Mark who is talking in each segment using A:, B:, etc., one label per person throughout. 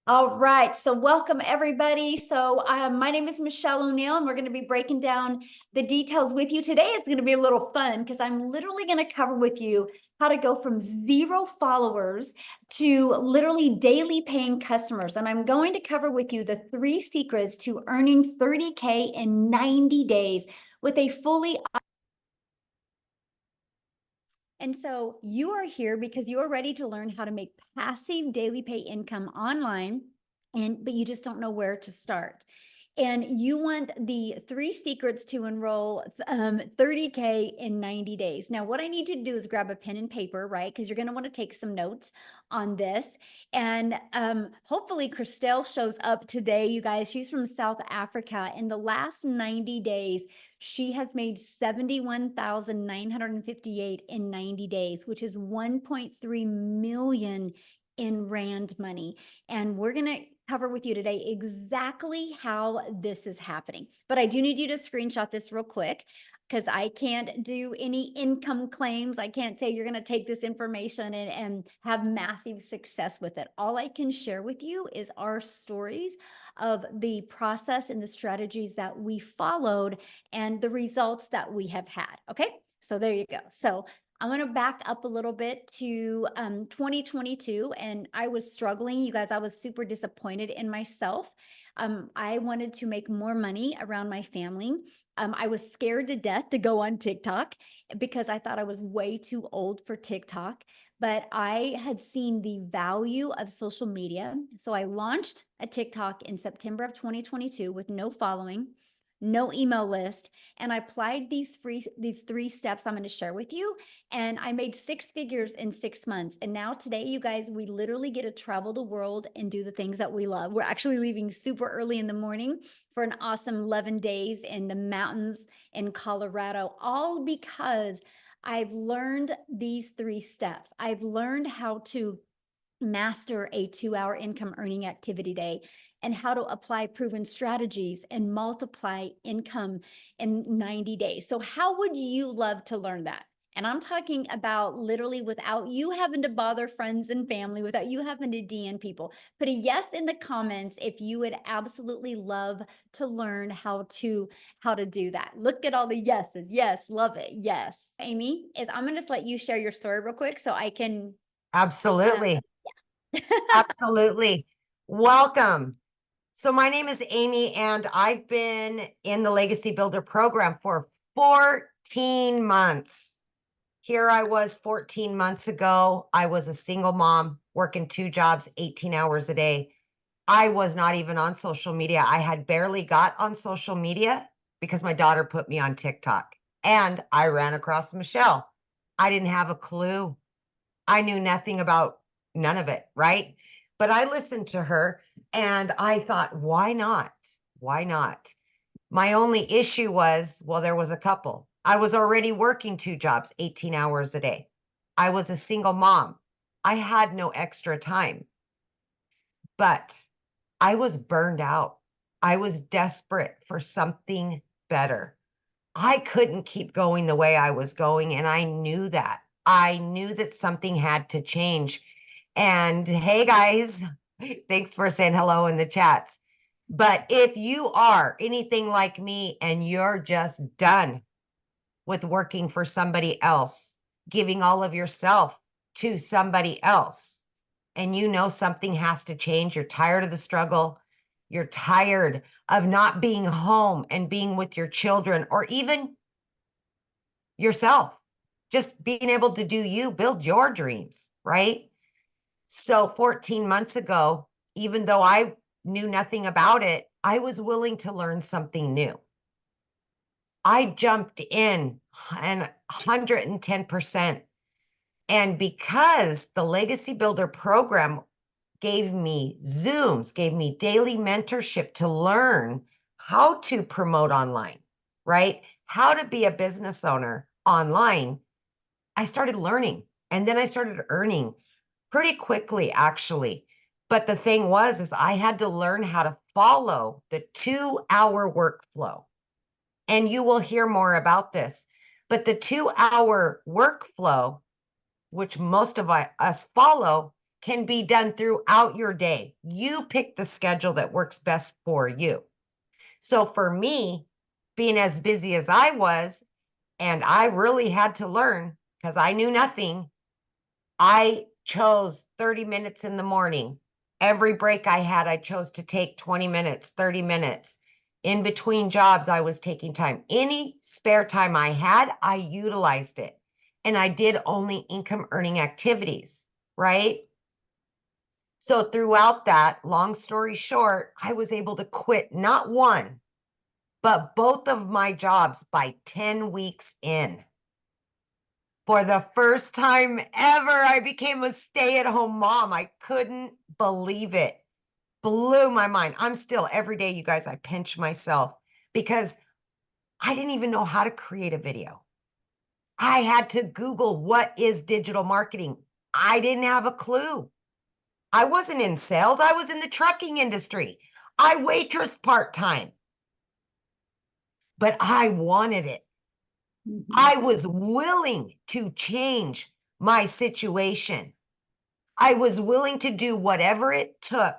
A: All right, so welcome everybody. So my name is Michelle O'Neill, and we're going to be breaking down the details with you today. It's going to be a little fun because I'm literally going to cover with you how to go from 0 followers to literally daily paying customers. And I'm going to cover with you the 3 secrets to earning 30K in 90 days with a fully. And so you are here because you are ready to learn how to make passive daily pay income online, but you just don't know where to start. And you want the 3 secrets to enroll 30K in 90 days. Now, what I need you to do is grab a pen and paper, right? Because you're going to want to take some notes on this. And hopefully Christelle shows up today, you guys. She's from South Africa. In the last 90 days, she has made 71,958 in 90 days, which is 1.3 million in Rand money. And we're going to cover with you today exactly how this is happening. But I do need you to screenshot this real quick because I can't do any income claims. I can't say you're going to take this information and have massive success with it. All I can share with you is our stories of the process and the strategies that we followed and the results that we have had. Okay, so there you go. So I'm going to back up a little bit to 2022, and I was struggling. You guys, I was super disappointed in myself. I wanted to make more money around my family. I was scared to death to go on TikTok because I thought I was way too old for TikTok, but I had seen the value of social media. So I launched a TikTok in September of 2022 with no following, no email list, and I applied these 3 steps I'm going to share with you, and I made 6 figures in 6 months. And now today, you guys, we literally get to travel the world and do the things that we love. We're actually leaving super early in the morning for an awesome 11 days in the mountains in Colorado, all because I've learned these 3 steps. I've learned how to master a 2-hour income earning activity day and how to apply proven strategies and multiply income in 90 days. So how would you love to learn that? And I'm talking about literally without you having to bother friends and family, without you having to DM people. Put a yes in the comments if you would absolutely love to learn how to do that. Look at all the yeses. Yes, love it. Yes. Amy, I'm going to just let you share your story real quick so I can
B: Absolutely. Absolutely. Welcome. So my name is Amy, and I've been in the Legacy Builder program for 14 months. Here I was 14 months ago. I was a single mom working 2 jobs, 18 hours a day. I was not even on social media. I had barely got on social media because my daughter put me on TikTok, and I ran across Michelle. I didn't have a clue. I knew nothing about none of it, right? But I listened to her and I thought, why not? Why not? My only issue was, well, there was a couple. I was already working 2 jobs, 18 hours a day. I was a single mom. I had no extra time, but I was burned out. I was desperate for something better. I couldn't keep going the way I was going, and I knew that. I knew that something had to change. And hey, guys, thanks for saying hello in the chats. But if you are anything like me and you're just done with working for somebody else, giving all of yourself to somebody else, and you know something has to change, you're tired of the struggle, you're tired of not being home and being with your children or even yourself, just being able to do you, build your dreams, right? So 14 months ago, even though I knew nothing about it, I was willing to learn something new. I jumped in and 110%. And because the Legacy Builder program gave me Zooms, gave me daily mentorship to learn how to promote online, right? How to be a business owner online, I started learning, and then I started earning pretty quickly, actually. But the thing was, is I had to learn how to follow the 2-hour workflow. And you will hear more about this. But the 2-hour workflow, which most of us follow, can be done throughout your day. You pick the schedule that works best for you. So for me, being as busy as I was, and I really had to learn because I knew nothing, I chose 30 minutes in the morning. Every break I had, I chose to take 20 minutes, 30 minutes. In between jobs, I was taking time. Any spare time I had, I utilized it. And I did only income earning activities, right? So throughout that, long story short, I was able to quit not one, but both of my jobs by 10 weeks in. For the first time ever, I became a stay-at-home mom. I couldn't believe it. Blew my mind. I'm still, every day, you guys, I pinch myself because I didn't even know how to create a video. I had to Google what is digital marketing. I didn't have a clue. I wasn't in sales. I was in the trucking industry. I waitressed part-time. But I wanted it. I was willing to change my situation. I was willing to do whatever it took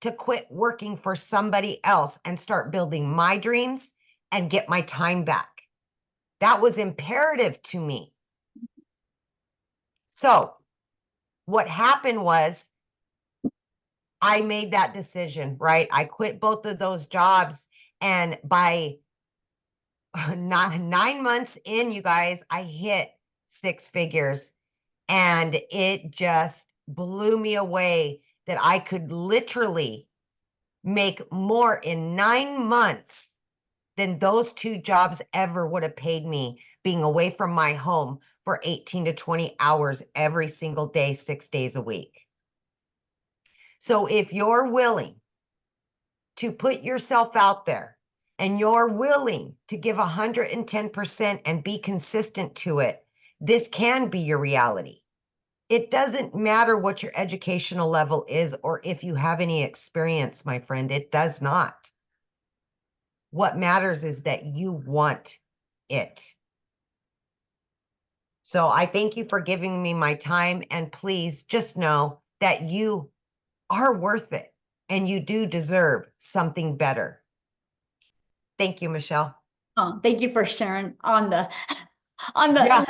B: to quit working for somebody else and start building my dreams and get my time back. That was imperative to me. So what happened was I made that decision, right? I quit both of those jobs. And by 9 months in, you guys, I hit 6 figures, and it just blew me away that I could literally make more in 9 months than those 2 jobs ever would have paid me, being away from my home for 18 to 20 hours every single day, 6 days a week. So if you're willing to put yourself out there and you're willing to give 110% and be consistent to it, this can be your reality. It doesn't matter what your educational level is or if you have any experience, my friend. It does not. What matters is that you want it. So I thank you for giving me my time, and please just know that you are worth it and you do deserve something better. Thank you, Michelle.
A: Oh, thank you for sharing on the
B: Yeah.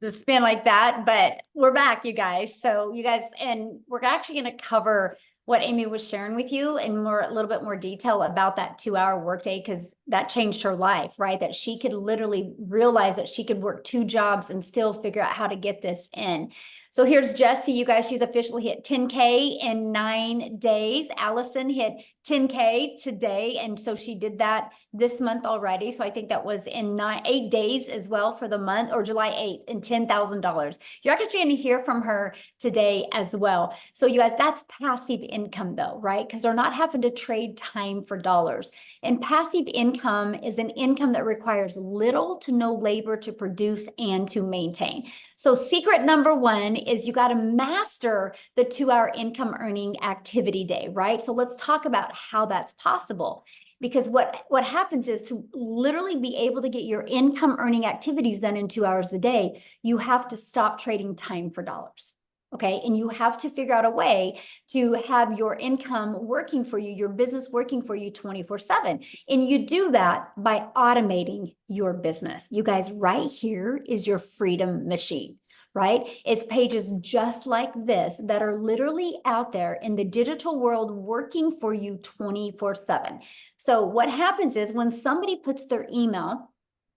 A: the spin like that. But we're back, you guys. So you guys, and we're actually going to cover what Amy was sharing with you in a little bit more detail about that 2-hour workday, because that changed her life, right? That she could literally realize that she could work 2 jobs and still figure out how to get this in. So here's Jessie, you guys, she's officially hit 10K in 9 days. Allison hit 10K today. And so she did that this month already. So I think that was in 8 days as well for the month, or July 8th, and $10,000. You're actually going to hear from her today as well. So you guys, that's passive income though, right? Because they're not having to trade time for dollars. And passive income is an income that requires little to no labor to produce and to maintain. So secret number 1 is you got to master the 2-hour income earning activity day, right? So let's talk about how that's possible. Because what happens is, to literally be able to get your income earning activities done in 2 hours a day, you have to stop trading time for dollars. Okay. And you have to figure out a way to have your income working for you, your business working for you 24/7. And you do that by automating your business. You guys, right here is your freedom machine, right? It's pages just like this that are literally out there in the digital world working for you 24/7. So what happens is, when somebody puts their email,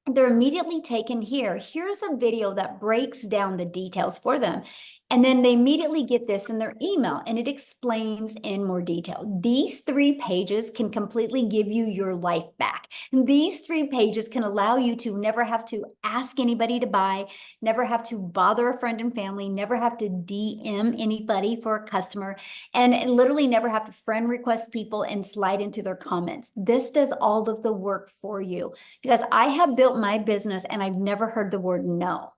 A: they're immediately taken here. Here's a video that breaks down the details for them. And then they immediately get this in their email, and it explains in more detail. These 3 pages can completely give you your life back. And these 3 pages can allow you to never have to ask anybody to buy, never have to bother a friend and family, never have to DM anybody for a customer, and literally never have to friend request people and slide into their comments. This does all of the work for you, because I have built my business and I've never heard the word no.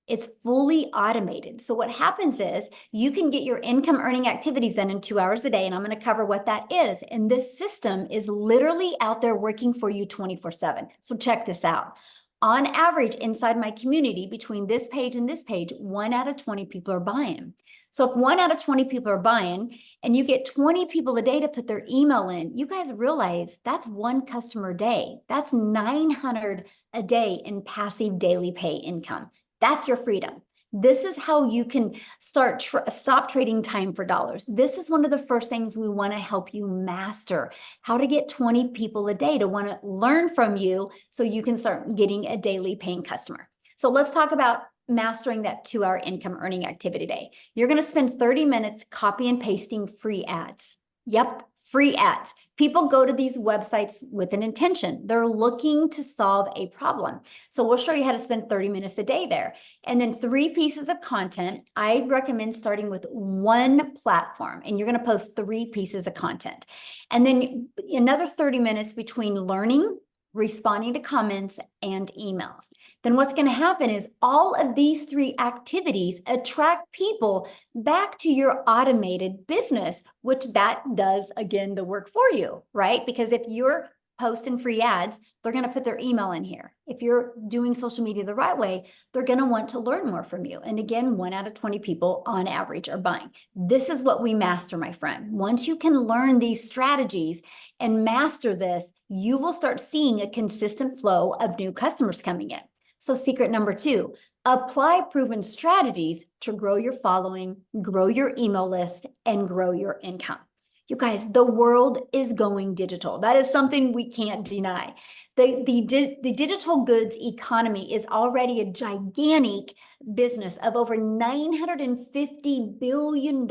A: It's fully automated. So what happens is, you can get your income earning activities done in 2 hours a day. And I'm going to cover what that is. And this system is literally out there working for you 24/7. So check this out. On average, inside my community, between this page and this page, 1 out of 20 people are buying. So if 1 out of 20 people are buying and you get 20 people a day to put their email in, you guys realize that's 1 customer a day. That's 900 a day in passive daily pay income. That's your freedom. This is how you can stop trading time for dollars. This is one of the first things we want to help you master, how to get 20 people a day to want to learn from you so you can start getting a daily paying customer. So let's talk about mastering that 2-hour income earning activity day. You're going to spend 30 minutes copy and pasting free ads. Yep, free ads. People go to these websites with an intention. They're looking to solve a problem. So we'll show you how to spend 30 minutes a day there. And then 3 pieces of content. I recommend starting with 1 platform, and you're going to post 3 pieces of content. And then another 30 minutes between learning, responding to comments, and emails. Then what's going to happen is all of these 3 activities attract people back to your automated business, which that does, again, the work for you, right? Because if you're posting free ads, they're going to put their email in here. If you're doing social media the right way, they're going to want to learn more from you. And again, 1 out of 20 people on average are buying. This is what we master, my friend. Once you can learn these strategies and master this, you will start seeing a consistent flow of new customers coming in. So secret number 2, apply proven strategies to grow your following, grow your email list, and grow your income. You guys, the world is going digital. That is something we can't deny. The digital goods economy is already a gigantic business of over $950 billion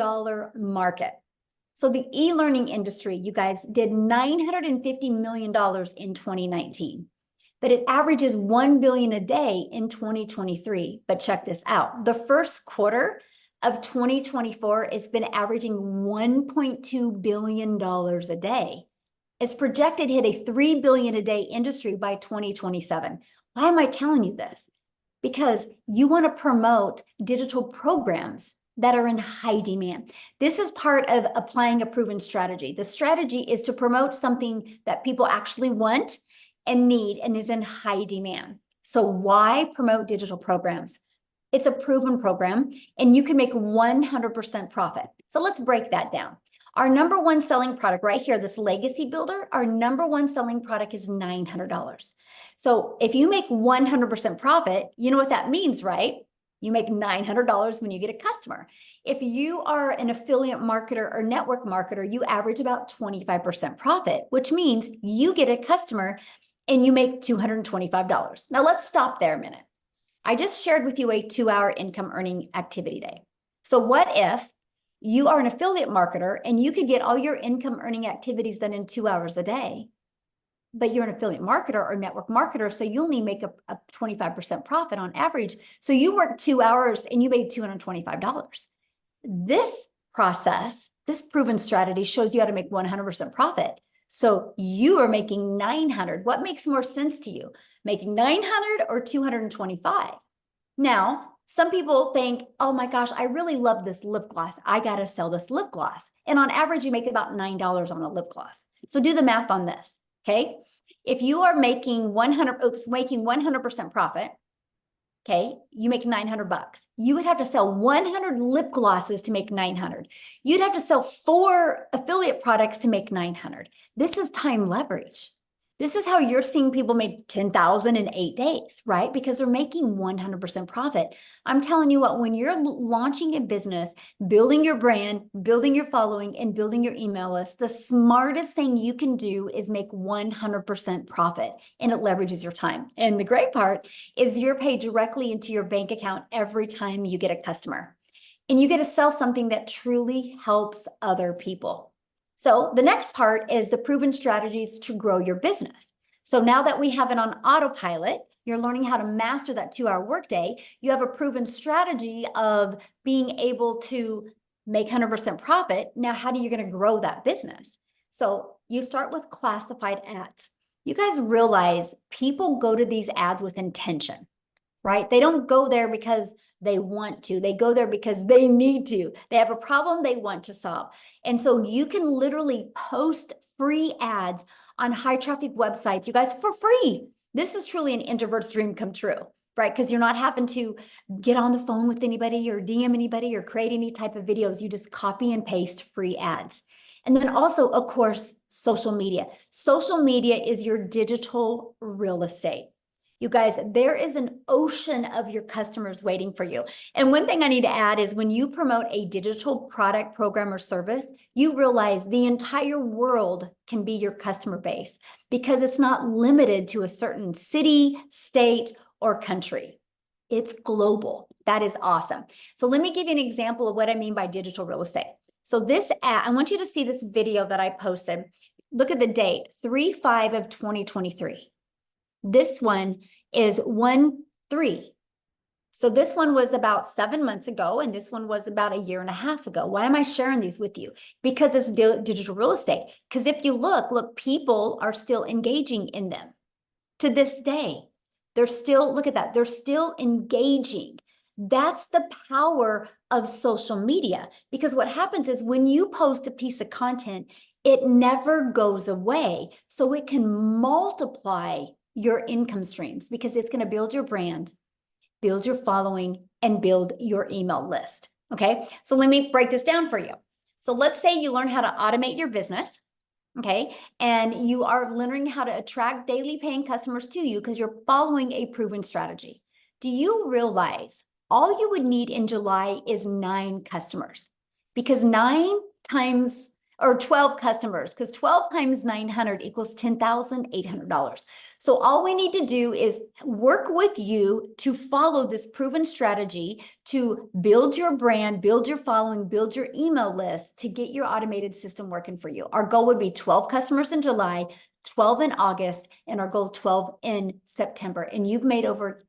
A: market. So the e-learning industry, you guys, did $950 million in 2019. But it averages $1 billion a day in 2023. But check this out. The first quarter of 2024, it's been averaging $1.2 billion a day. It's projected to hit a $3 billion a day industry by 2027. Why am I telling you this? Because you want to promote digital programs that are in high demand. This is part of applying a proven strategy. The strategy is to promote something that people actually want and need and is in high demand. So why promote digital programs? It's a proven program and you can make 100% profit. So let's break that down. Our number 1 selling product right here, this legacy builder, our number 1 selling product is $900. So if you make 100% profit, you know what that means, right? You make $900 when you get a customer. If you are an affiliate marketer or network marketer, you average about 25% profit, which means you get a customer and you make $225. Now let's stop there a minute. I just shared with you a 2-hour income earning activity day. So what if you are an affiliate marketer and you could get all your income earning activities done in 2 hours a day, but you're an affiliate marketer or network marketer, so you only make a 25% profit on average. So you work 2 hours and you made $225. This process, this proven strategy shows you how to make 100% profit. So you are making 900. What makes more sense to you? Making 900 or 225? Now, some people think, oh my gosh, I really love this lip gloss. I got to sell this lip gloss. And on average, you make about $9 on a lip gloss. So do the math on this, okay? If you are making 100% profit, okay, you make 900 bucks. You would have to sell 100 lip glosses to make 900. You'd have to sell 4 affiliate products to make 900. This is time leverage. This is how you're seeing people make $10,000 in 8 days, right? Because they're making 100% profit. I'm telling you what, when you're launching a business, building your brand, building your following, and building your email list, the smartest thing you can do is make 100% profit, and it leverages your time. And the great part is you're paid directly into your bank account every time you get a customer. And you get to sell something that truly helps other people. So the next part is the proven strategies to grow your business. So now that we have it on autopilot, you're learning how to master that 2-hour workday. You have a proven strategy of being able to make 100% profit. Now, how are you going to grow that business? So you start with classified ads. You guys realize people go to these ads with intention, right? They don't go there because they want to. They go there because they need to. They have a problem they want to solve. And so you can literally post free ads on high traffic websites, you guys, for free. This is truly an introvert's dream come true, right? Because you're not having to get on the phone with anybody or DM anybody or create any type of videos. You just copy and paste free ads. And then also, of course, social media. Social media is your digital real estate. You guys, there is an ocean of your customers waiting for you. And one thing I need to add is when you promote a digital product, program, or service, you realize the entire world can be your customer base because it's not limited to a certain city, state, or country. It's global. That is awesome. So let me give you an example of what I mean by digital real estate. So this ad, I want you to see this video that I posted. Look at the date, 3/5 of 2023. This one is 1/3. So this one was about 7 months ago, and this one was about a year and a half ago. Why am I sharing these with you? Because it's digital real estate. Because if you look, people are still engaging in them to this day. They're still, look at that, they're still engaging. That's the power of social media. Because what happens is when you post a piece of content, it never goes away. So it can multiply your income streams because it's going to build your brand, build your following, and build your email list. Okay, so let me break this down for you. So let's say you learn how to automate your business, okay, and you are learning how to attract daily paying customers to you because you're following a proven strategy. Do you realize all you would need in July is 9 customers? Because 9 times or 12 customers, because 12 times 900 equals $10,800. So all we need to do is work with you to follow this proven strategy to build your brand, build your following, build your email list to get your automated system working for you. Our goal would be 12 customers in July, 12 in August, and our goal 12 in September. And you've made over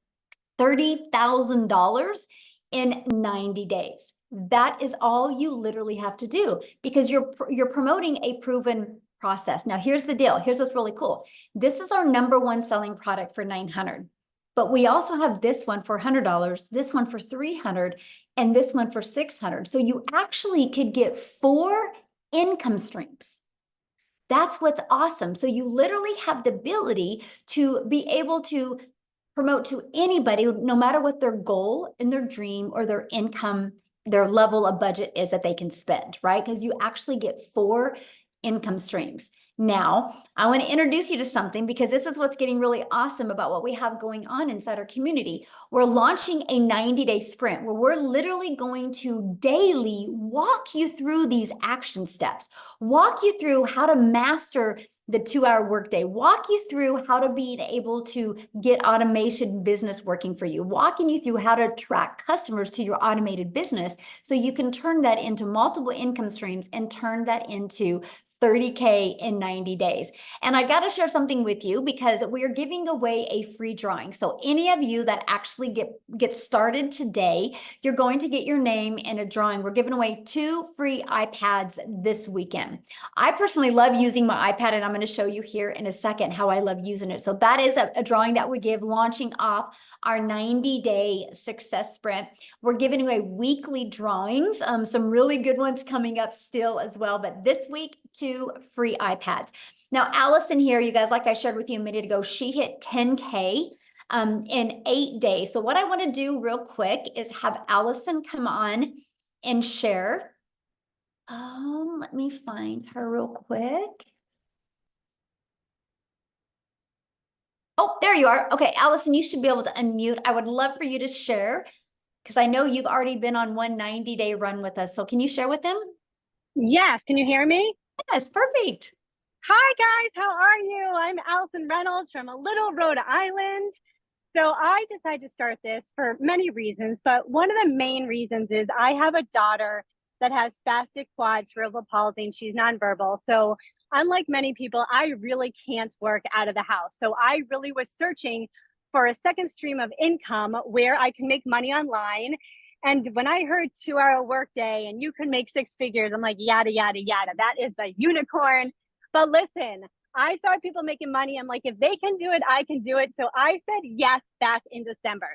A: $30,000 in 90 days. That is all you literally have to do because you're promoting a proven process. Now, here's the deal. Here's what's really cool. This is our #1 selling product for $900, but we also have this one for $100, this one for $300, and this one for $600. So you actually could get 4 income streams. That's what's awesome. So you literally have the ability to be able to promote to anybody, no matter what their goal and their dream or their income, their level of budget is that they can spend, right? Because you actually get 4 income streams. Now, I want to introduce you to something because this is what's getting really awesome about what we have going on inside our community. We're launching a 90-day sprint where we're literally going to daily walk you through these action steps, walk you through how to master the 2-hour workday, walk you through how to be able to get automation business working for you, walking you through how to attract customers to your automated business so you can turn that into multiple income streams and turn that into 30K in 90 days. And I got to share something with you because we are giving away a free drawing. So any of you that actually get started today, you're going to get your name in a drawing. We're giving away 2 free iPads this weekend. I personally love using my iPad, and I'm going to show you here in a second how I love using it. So that is a drawing that we give launching off our 90-day success sprint. We're giving away weekly drawings, some really good ones coming up still as well. But this week, 2 free iPads. Now, Allison here, you guys, like I shared with you a minute ago, she hit 10K in 8 days. So what I want to do real quick is have Allison come on and share. Let me find her real quick. Oh, there you are. Okay, Allison, you should be able to unmute. I would love for you to share because I know you've already been on one 90-day run with us. So can you share with them?
C: Yes, can you hear me?
A: Yes, perfect.
C: Hi guys, how are you? I'm Allison Reynolds from a little Rhode Island. So I decided to start this for many reasons, but one of the main reasons is I have a daughter that has spastic quad cerebral palsy and she's nonverbal. So unlike many people, I really can't work out of the house. So I really was searching for a second stream of income where I can make money online. And when I heard 2-hour workday and you can make 6 figures, I'm like, yada, yada, yada. That is the unicorn. But listen, I saw people making money. I'm like, if they can do it, I can do it. So I said yes back in December.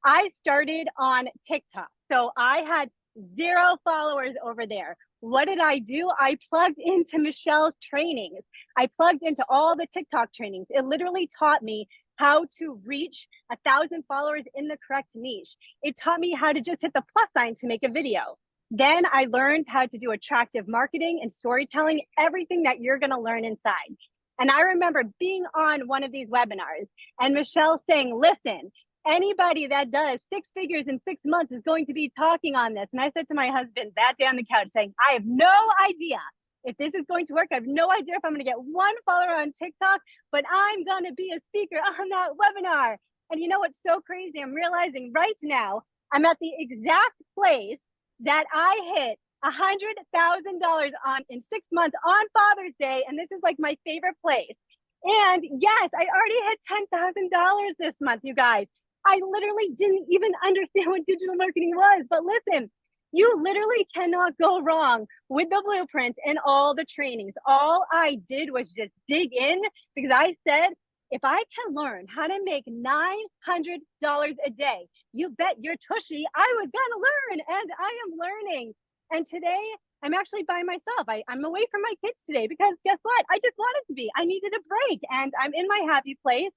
C: I started on TikTok. So I had 0 followers over there. What did I do? I plugged into Michelle's trainings. I plugged into all the TikTok trainings. It literally taught me how to reach 1,000 followers in the correct niche. It taught me how to just hit the plus sign to make a video. Then I learned how to do attractive marketing and storytelling, everything that you're going to learn inside. And I remember being on one of these webinars and Michelle saying, listen, anybody that does 6 figures in 6 months is going to be talking on this. And I said to my husband that day on the couch saying, I have no idea if this is going to work. I have no idea if I'm going to get 1 follower on TikTok, but I'm going to be a speaker on that webinar. And you know what's so crazy? I'm realizing right now I'm at the exact place that I hit $100,000 on in 6 months on Father's Day. And this is like my favorite place. And yes, I already hit $10,000 this month, you guys. I literally didn't even understand what digital marketing was. But listen, you literally cannot go wrong with the blueprint and all the trainings. All I did was just dig in because I said, if I can learn how to make $900 a day, you bet your tushy I was gonna learn, and I am learning. And today I'm actually by myself. I'm away from my kids today because guess what? I just wanted to be. I needed a break and I'm in my happy place.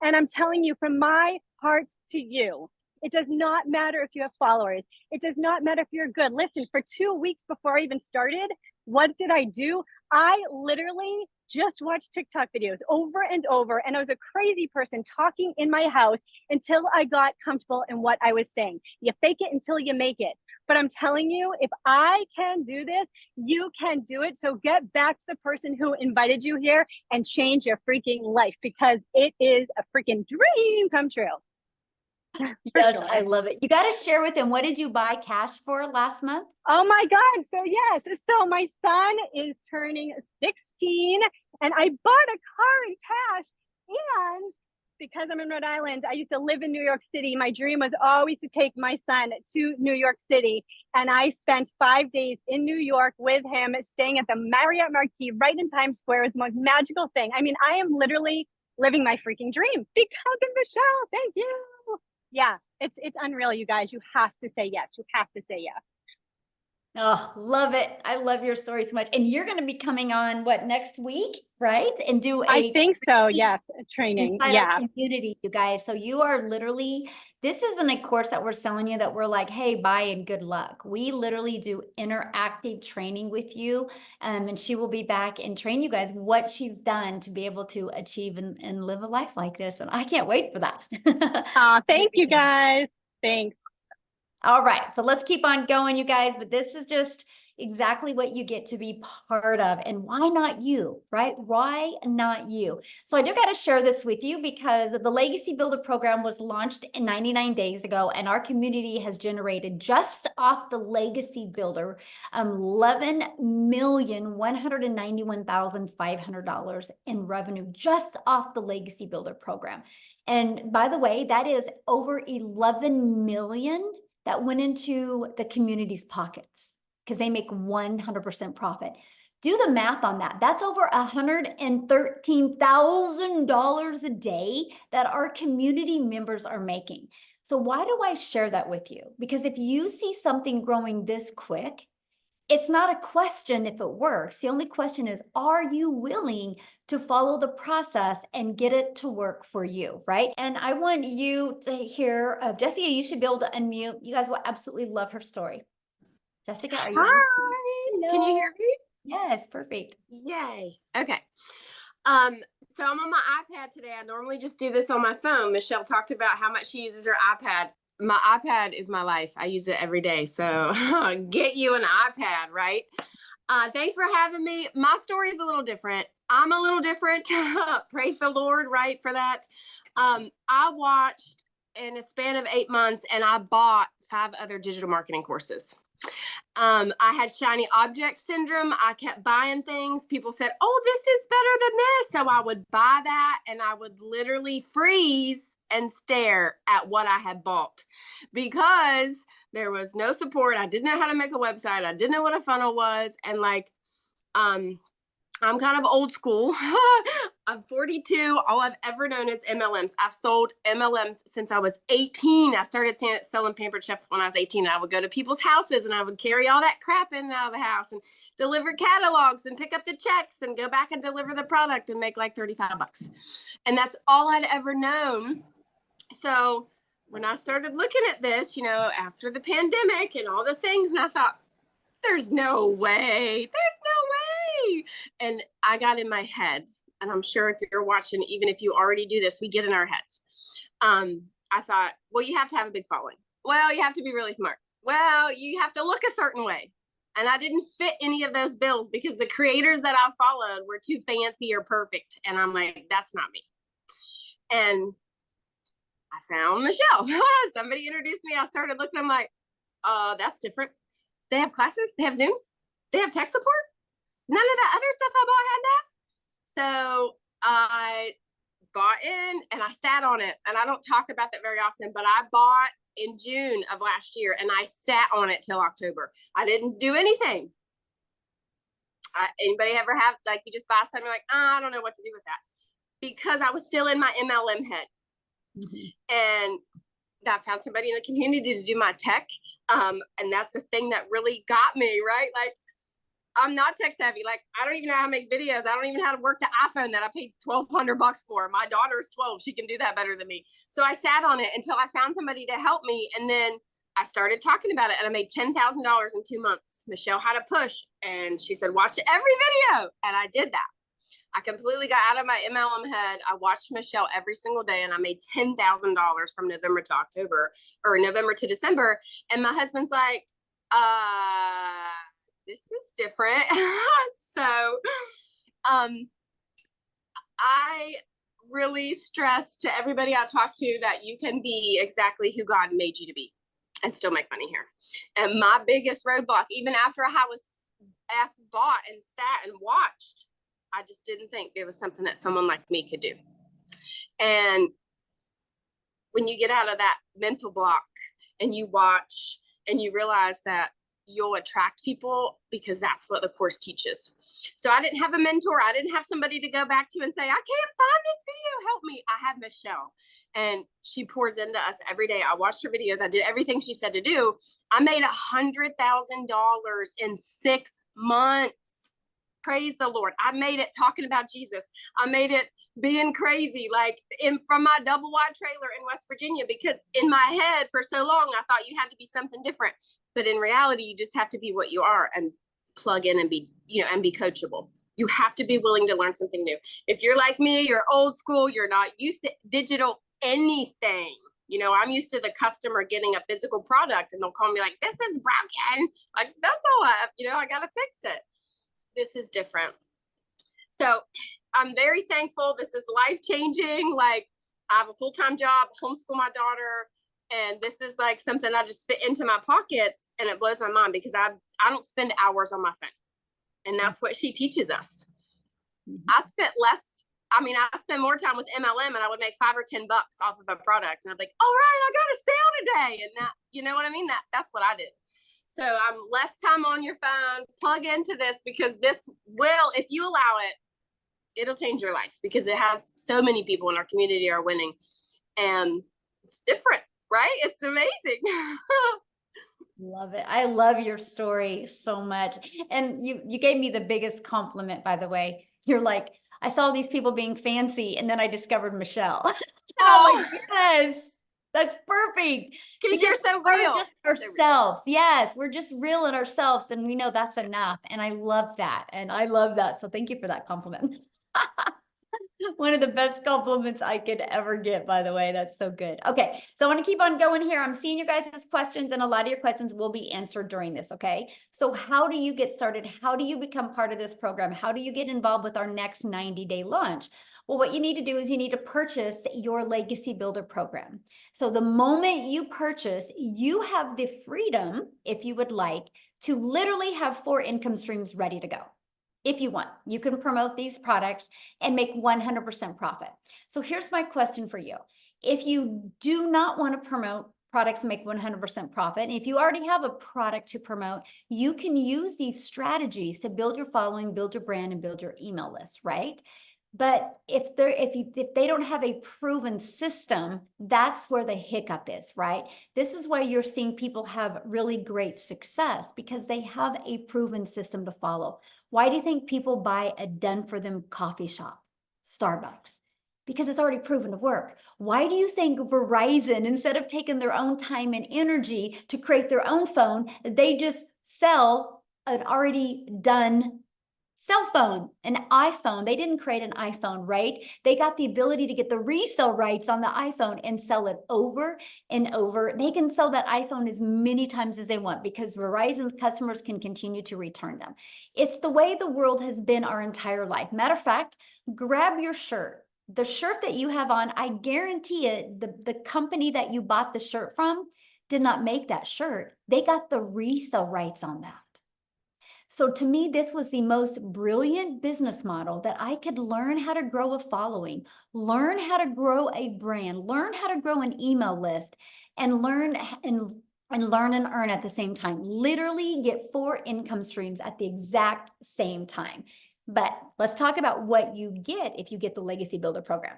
C: And I'm telling you from my heart to you, it does not matter if you have followers. It does not matter if you're good. Listen, for 2 weeks before I even started, what did I do? I literally just watched TikTok videos over and over. And I was a crazy person talking in my house until I got comfortable in what I was saying. You fake it until you make it. But I'm telling you, if I can do this, you can do it. So get back to the person who invited you here and change your freaking life because it is a freaking dream come true.
A: Yes, I love it. You got to share with them. What did you buy cash for last month?
C: Oh my God. So yes. So my son is turning 16 and I bought a car in cash. And because I'm in Rhode Island, I used to live in New York City. My dream was always to take my son to New York City. And I spent 5 days in New York with him, staying at the Marriott Marquis right in Times Square. It was the most magical thing. I mean, I am literally living my freaking dream because of Michelle. Thank you. Yeah, it's unreal, you guys. You have to say yes. You have to say yes.
A: Oh, love it. I love your story so much. And you're going to be coming on what next week, right? And do
C: I think so. Yes. A training.
A: Inside
C: Yeah.
A: our community, you guys. So you are literally, this isn't a course that we're selling you that we're like, hey, buy and good luck. We literally do interactive training with you. And she will be back and train you guys what she's done to be able to achieve and live a life like this. And I can't wait for that.
C: Thank you guys. Thanks.
A: All right, so let's keep on going, you guys, but this is just exactly what you get to be part of. And why not you, right? Why not you? So I do got to share this with you because the Legacy Builder program was launched 99 days ago, and our community has generated just off the Legacy Builder $11,191,500 in revenue just off the Legacy Builder program. And by the way, that is over 11 million that went into the community's pockets because they make 100% profit. Do the math on that. That's over $113,000 a day that our community members are making. So why do I share that with you? Because if you see something growing this quick, it's not a question if it works. The only question is, are you willing to follow the process and get it to work for you, right? And I want you to hear, Jessica, you should be able to unmute. You guys will absolutely love her story. Jessica, are you?
D: Hi.
A: Hello.
D: Can you hear me?
A: Yes, perfect.
D: Yay. Okay. So I'm on my iPad today. I normally just do this on my phone. Michelle talked about how much she uses her iPad. My iPad is my life. I use it every day. So get you an iPad, right? Thanks for having me. My story is a little different. I'm a little different. Praise the Lord, right, for that. I watched in a span of 8 months and I bought 5 other digital marketing courses. I had shiny object syndrome. I kept buying things. People said, oh, this is better than this. So I would buy that and I would literally freeze and stare at what I had bought because there was no support. I didn't know how to make a website. I didn't know what a funnel was. And like, I'm kind of old school. I'm 42. All I've ever known is MLMs. I've sold MLMs since I was 18. I started selling Pampered Chef when I was 18. I would go to people's houses and I would carry all that crap in and out of the house and deliver catalogs and pick up the checks and go back and deliver the product and make like 35 bucks. And that's all I'd ever known. So when I started looking at this, after the pandemic and all the things, and I thought, there's no way. And I got in my head. And I'm sure if you're watching, even if you already do this, we get in our heads. I thought, well, you have to have a big following. Well, you have to be really smart. Well, you have to look a certain way. And I didn't fit any of those bills because the creators that I followed were too fancy or perfect. And I'm like, that's not me. And I found Michelle. Somebody introduced me. I started looking. I'm like, that's different. They have classes. They have Zooms. They have tech support. None of that other stuff I bought had that. So I bought in and I sat on it, and I don't talk about that very often, but I bought in June of last year and I sat on it till October. I didn't do anything. Anybody ever have, like, you just buy something like, I don't know what to do with that, because I was still in my MLM head. And I found somebody in the community to do my tech. And that's the thing that really got me, right? Like, I'm not tech savvy. Like, I don't even know how to make videos. I don't even know how to work the iPhone that I paid $1,200 for. My daughter's 12. She can do that better than me. So I sat on it until I found somebody to help me. And then I started talking about it, and I made $10,000 in 2 months. Michelle had a push, and she said, watch every video. And I did that. I completely got out of my MLM head. I watched Michelle every single day, and I made $10,000 from November to October, or November to December. And my husband's like, this is different. So I really stress to everybody I talk to that you can be exactly who God made you to be and still make money here. And my biggest roadblock, even after I was bought and sat and watched, I just didn't think it was something that someone like me could do. And when you get out of that mental block and you watch and you realize that you'll attract people, because that's what the course teaches. So I didn't have a mentor. I didn't have somebody to go back to and say, I can't find this video, help me. I have Michelle, and she pours into us every day. I watched her videos. I did everything she said to do. I made $100,000 in 6 months. Praise the Lord. I made it talking about Jesus. I made it being crazy, like from my double wide trailer in West Virginia, because in my head for so long, I thought you had to be something different. But in reality, you just have to be what you are and plug in and be, and be coachable. You have to be willing to learn something new. If you're like me, you're old school, you're not used to digital anything. I'm used to the customer getting a physical product and they'll call me like, this is broken. Like, that's all I got to fix it. This is different. So I'm very thankful. This is life-changing. Like, I have a full-time job, homeschool my daughter. And this is like something I just fit into my pockets, and it blows my mind because I don't spend hours on my phone. And that's what she teaches us. I spent I spend more time with MLM, and I would make $5 or $10 off of a product. And I'd be like, all right, I got a sale today. And that, you know what I mean? That's what I did. So I'm less time on your phone, plug into this, because this will, if you allow it, it'll change your life, because it has so many people in our community are winning, and it's different. Right? It's amazing.
A: Love it. I love your story so much. And you gave me the biggest compliment, by the way. You're like, I saw these people being fancy, and then I discovered Michelle. Oh, like, yes, that's perfect.
D: Because you're so
A: we're
D: real.
A: just ourselves. Yes, we're just real in ourselves, and we know that's enough. And I love that. So thank you for that compliment. One of the best compliments I could ever get, by the way. That's so good. Okay, so I want to keep on going here. I'm seeing you guys' questions, and a lot of your questions will be answered during this, okay? So how do you get started? How do you become part of this program? How do you get involved with our next 90-day launch? Well, what you need to do is you need to purchase your Legacy Builder program. So the moment you purchase, you have the freedom, if you would like, to literally have 4 income streams ready to go. If you want, you can promote these products and make 100% profit. So here's my question for you. If you do not want to promote products and make 100% profit, and if you already have a product to promote, you can use these strategies to build your following, build your brand, and build your email list, right? But if they don't have a proven system, that's where the hiccup is, right? This is why you're seeing people have really great success, because they have a proven system to follow. Why do you think people buy a done for them coffee shop, Starbucks? Because it's already proven to work. Why do you think Verizon, instead of taking their own time and energy to create their own phone, they just sell an already done cell phone, an iPhone? They didn't create an iPhone, right? They got the ability to get the resale rights on the iPhone and sell it over and over. They can sell that iPhone as many times as they want because Verizon's customers can continue to return them. It's the way the world has been our entire life. Matter of fact, grab your shirt. The shirt that you have on, I guarantee it, the company that you bought the shirt from did not make that shirt. They got the resale rights on that. So to me, this was the most brilliant business model that I could learn how to grow a following, learn how to grow a brand, learn how to grow an email list, and learn and earn at the same time. Literally get 4 income streams at the exact same time. But let's talk about what you get if you get the Legacy Builder program.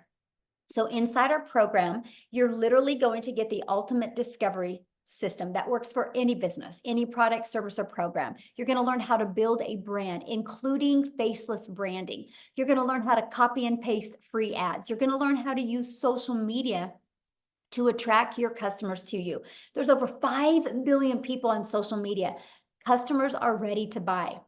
A: So inside our program, you're literally going to get the ultimate discovery system that works for any business, any product, service, or program. You're going to learn how to build a brand, including faceless branding. You're going to learn how to copy and paste free ads. You're going to learn how to use social media to attract your customers to you. There's over 5 billion people on social media. Customers are ready to buy.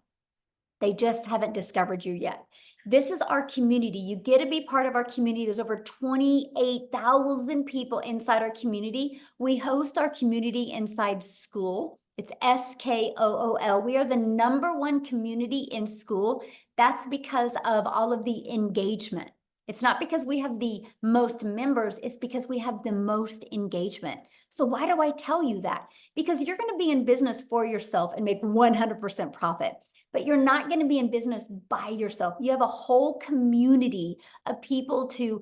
A: They just haven't discovered you yet. This is our community. You get to be part of our community. There's over 28,000 people inside our community. We host our community inside school. It's SKOOL. We are the #1 community in school. That's because of all of the engagement. It's not because we have the most members, it's because we have the most engagement. So why do I tell you that? Because you're going to be in business for yourself and make 100% profit. But you're not going to be in business by yourself. You have a whole community of people to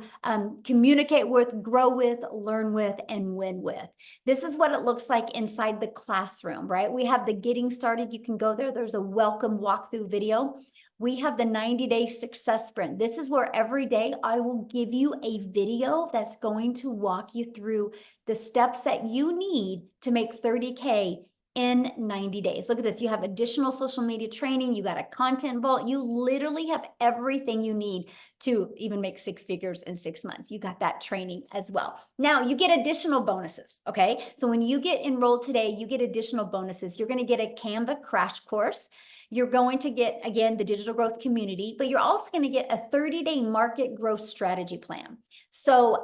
A: communicate with, grow with, learn with, and win with. This is what it looks like inside the classroom, right? We have the Getting Started. You can go there. There's a welcome walkthrough video. We have the 90-day success sprint. This is where every day I will give you a video that's going to walk you through the steps that you need to make 30K in 90 days. Look at this. You have additional social media training. You got a content vault. You literally have everything you need to even make 6 figures in 6 months. You got that training as well. Now you get additional bonuses. Okay. So when you get enrolled today, you get additional bonuses. You're going to get a Canva crash course. You're going to get, again, the digital growth community, but you're also going to get a 30-day market growth strategy plan. So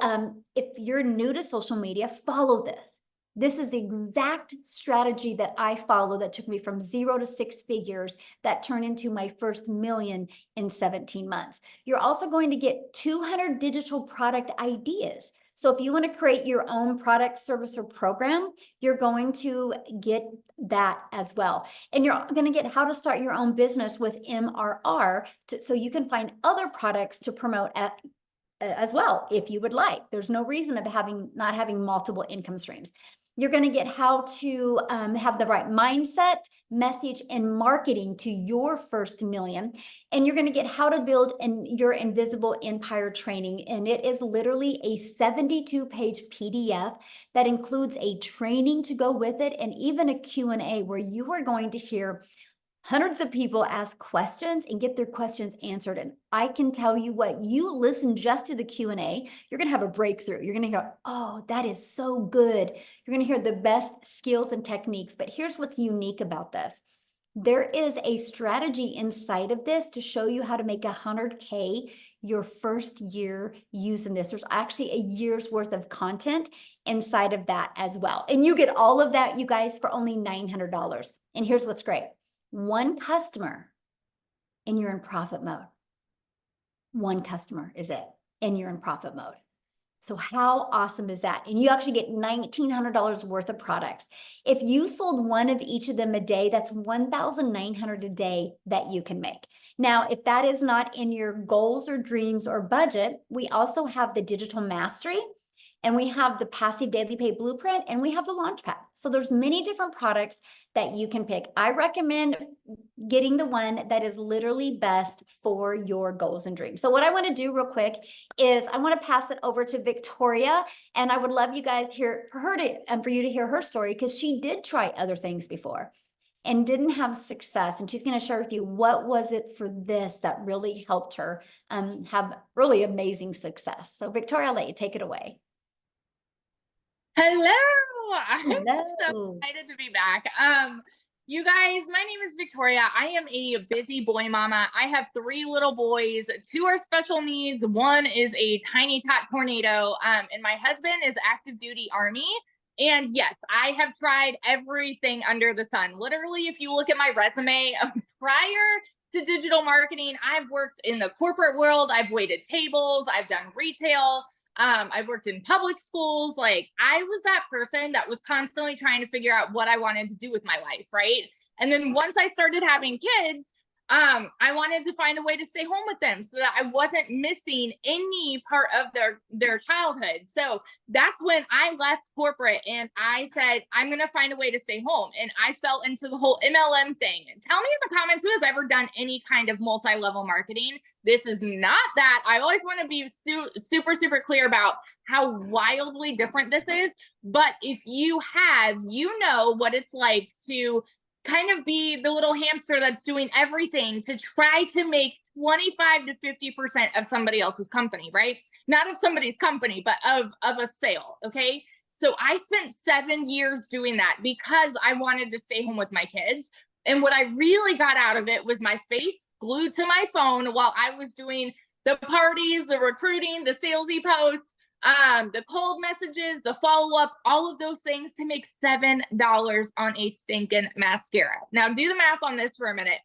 A: if you're new to social media, follow this. This is the exact strategy that I follow that took me from 0 to 6 figures that turned into my first million in 17 months. You're also going to get 200 digital product ideas. So if you want to create your own product, service, or program, you're going to get that as well. And you're going to get how to start your own business with MRR so you can find other products to promote as well if you would like. There's no reason of not having multiple income streams. You're going to get how to have the right mindset, message, and marketing to your first million. And you're going to get how to build your invisible empire training. And it is literally a 72-page PDF that includes a training to go with it and even a Q&A where you are going to hear hundreds of people ask questions and get their questions answered. And I can tell you what, you listen just to the Q&A, you're going to have a breakthrough. You're going to go, oh, that is so good. You're going to hear the best skills and techniques. But here's what's unique about this. There is a strategy inside of this to show you how to make 100K your first year using this. There's actually a year's worth of content inside of that as well. And you get all of that, you guys, for only $900. And here's what's great. 1 customer and you're in profit mode. 1 customer is it, and you're in profit mode. So how awesome is that? And you actually get $1,900 worth of products. If you sold 1 of each of them a day, that's $1,900 a day that you can make. Now, if that is not in your goals or dreams or budget, we also have the digital mastery. And we have the Passive Daily Pay Blueprint, and we have the Launchpad. So there's many different products that you can pick. I recommend getting the one that is literally best for your goals and dreams. So what I want to do real quick is I want to pass it over to Victoria, and I would love you guys for you to hear her story, because she did try other things before and didn't have success. And she's going to share with you what was it for this that really helped her have really amazing success. So Victoria, I'll let you take it away.
E: Hello. I'm so
A: Hello.
E: excited to be back. You guys, my name is Victoria. I am a busy boy mama. I have 3 little boys. 2 are special needs. 1 is a tiny tot tornado. And my husband is active duty Army. And yes, I have tried everything under the sun. Literally, if you look at my resume prior to digital marketing, I've worked in the corporate world. I've waited tables. I've done retail. I've worked in public schools. Like, I was that person that was constantly trying to figure out what I wanted to do with my life, right? And then once I started having kids, I wanted to find a way to stay home with them so that I wasn't missing any part of their childhood. So that's when I left corporate and I said, I'm going to find a way to stay home. And I fell into the whole MLM thing. Tell me in the comments who has ever done any kind of multi-level marketing. This is not that. I always want to be super, super clear about how wildly different this is. But if you have, you know what it's like to kind of be the little hamster that's doing everything to try to make 25 to 50% of somebody else's company, right? Not of somebody's company, but of a sale, okay? So I spent 7 years doing that because I wanted to stay home with my kids. And what I really got out of it was my face glued to my phone while I was doing the parties, the recruiting, the salesy posts, the cold messages, the follow-up, all of those things to make $7 on a stinking mascara. Now do the math on this for a minute.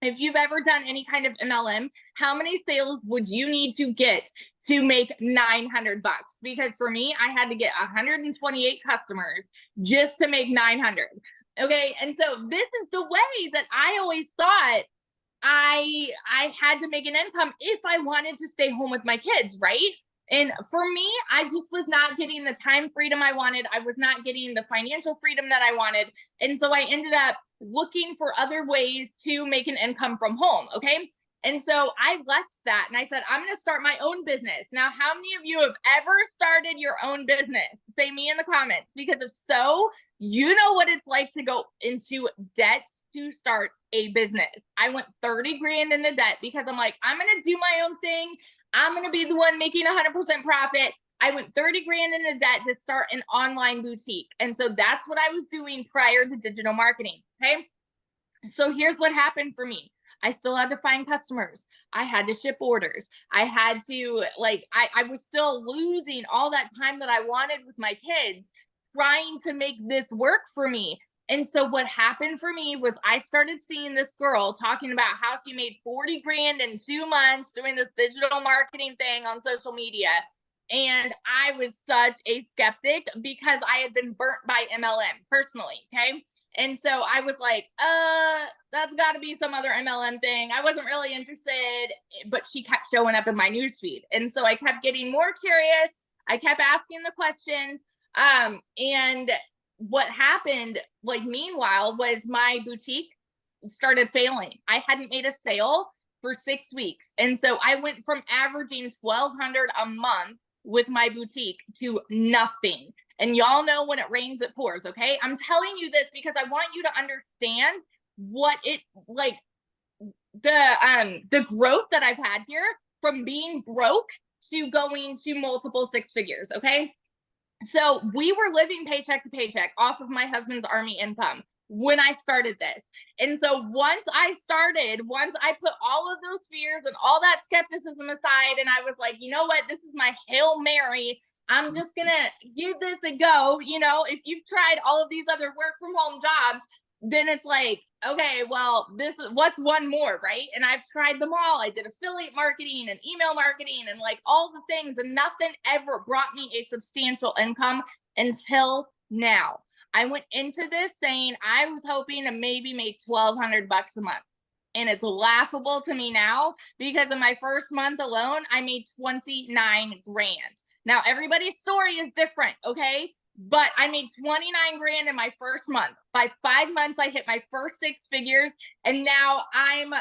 E: If you've ever done any kind of MLM, how many sales would you need to get to make $900? Because for me, I had to get 128 customers just to make 900. Okay. And so this is the way that I always thought I had to make an income if I wanted to stay home with my kids, right? And for me, I just was not getting the time freedom I wanted. I was not getting the financial freedom that I wanted. And so I ended up looking for other ways to make an income from home. Okay. And so I left that and I said, I'm going to start my own business. Now, how many of you have ever started your own business? Say me in the comments, because if so, you know what it's like to go into debt to start a business. I went 30 grand into debt because I'm like, I'm going to do my own thing. I'm going to be the one making 100% profit. I went 30 grand into debt to start an online boutique. And so that's what I was doing prior to digital marketing. Okay. So here's what happened for me. I still had to find customers. I had to ship orders. I had to I was still losing all that time that I wanted with my kids trying to make this work for me. And so what happened for me was I started seeing this girl talking about how she made 40 grand in 2 months doing this digital marketing thing on social media. And I was such a skeptic because I had been burnt by MLM personally. Okay. And so I was like, that's got to be some other MLM thing. I wasn't really interested, but she kept showing up in my newsfeed. And so I kept getting more curious. I kept asking the questions. And what happened, meanwhile, was my boutique started failing. I hadn't made a sale for 6 weeks. And so I went from averaging $1,200 a month with my boutique to nothing. And y'all know when it rains, it pours. Okay. I'm telling you this because I want you to understand what it the growth that I've had here from being broke to going to multiple 6 figures. Okay. So we were living paycheck to paycheck off of my husband's Army income when I started this. And so once I put all of those fears and all that skepticism aside, and I was like, you know what, this is my Hail Mary. I'm just going to give this a go. You know, if you've tried all of these other work from home jobs, then it's like, okay, well, what's one more, right? And I've tried them all. I did affiliate marketing and email marketing and all the things, and nothing ever brought me a substantial income until now. I went into this saying I was hoping to maybe make $1,200 a month. And it's laughable to me now because in my first month alone, I made 29 grand. Now, everybody's story is different, okay? But I made 29 grand in my first month. By 5 months, I hit my first 6 figures. And now I'm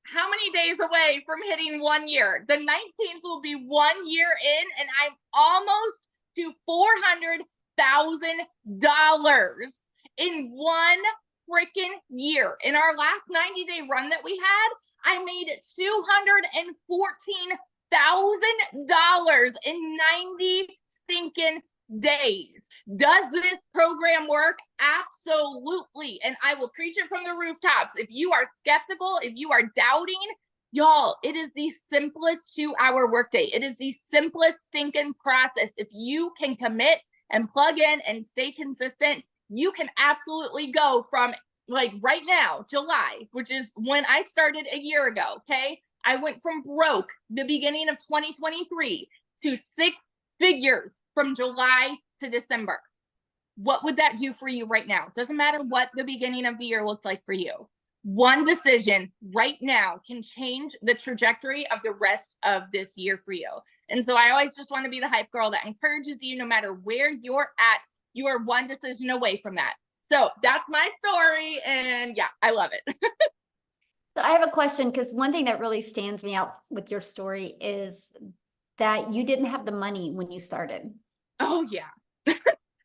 E: how many days away from hitting 1 year? The 19th will be 1 year in, and I'm almost to $400,000 in 1 freaking year. In our last 90-day run that we had, I made $214,000 in 90 stinking days. Does this program work? Absolutely. And I will preach it from the rooftops. If you are skeptical, if you are doubting, y'all, it is the simplest 2-hour workday. It is the simplest stinking process. If you can commit and plug in and stay consistent, you can absolutely go from, like, right now, July, which is when I started a year ago, okay? I went from broke the beginning of 2023 to 6 figures from July to December. What would that do for you right now? Doesn't matter what the beginning of the year looked like for you. One decision right now can change the trajectory of the rest of this year for you. And so I always just want to be the hype girl that encourages you, no matter where you're at, you are one decision away from that. So that's my story. And yeah, I love it.
A: So I have a question, because one thing that really stands me out with your story is that you didn't have the money when you started.
E: Oh, yeah.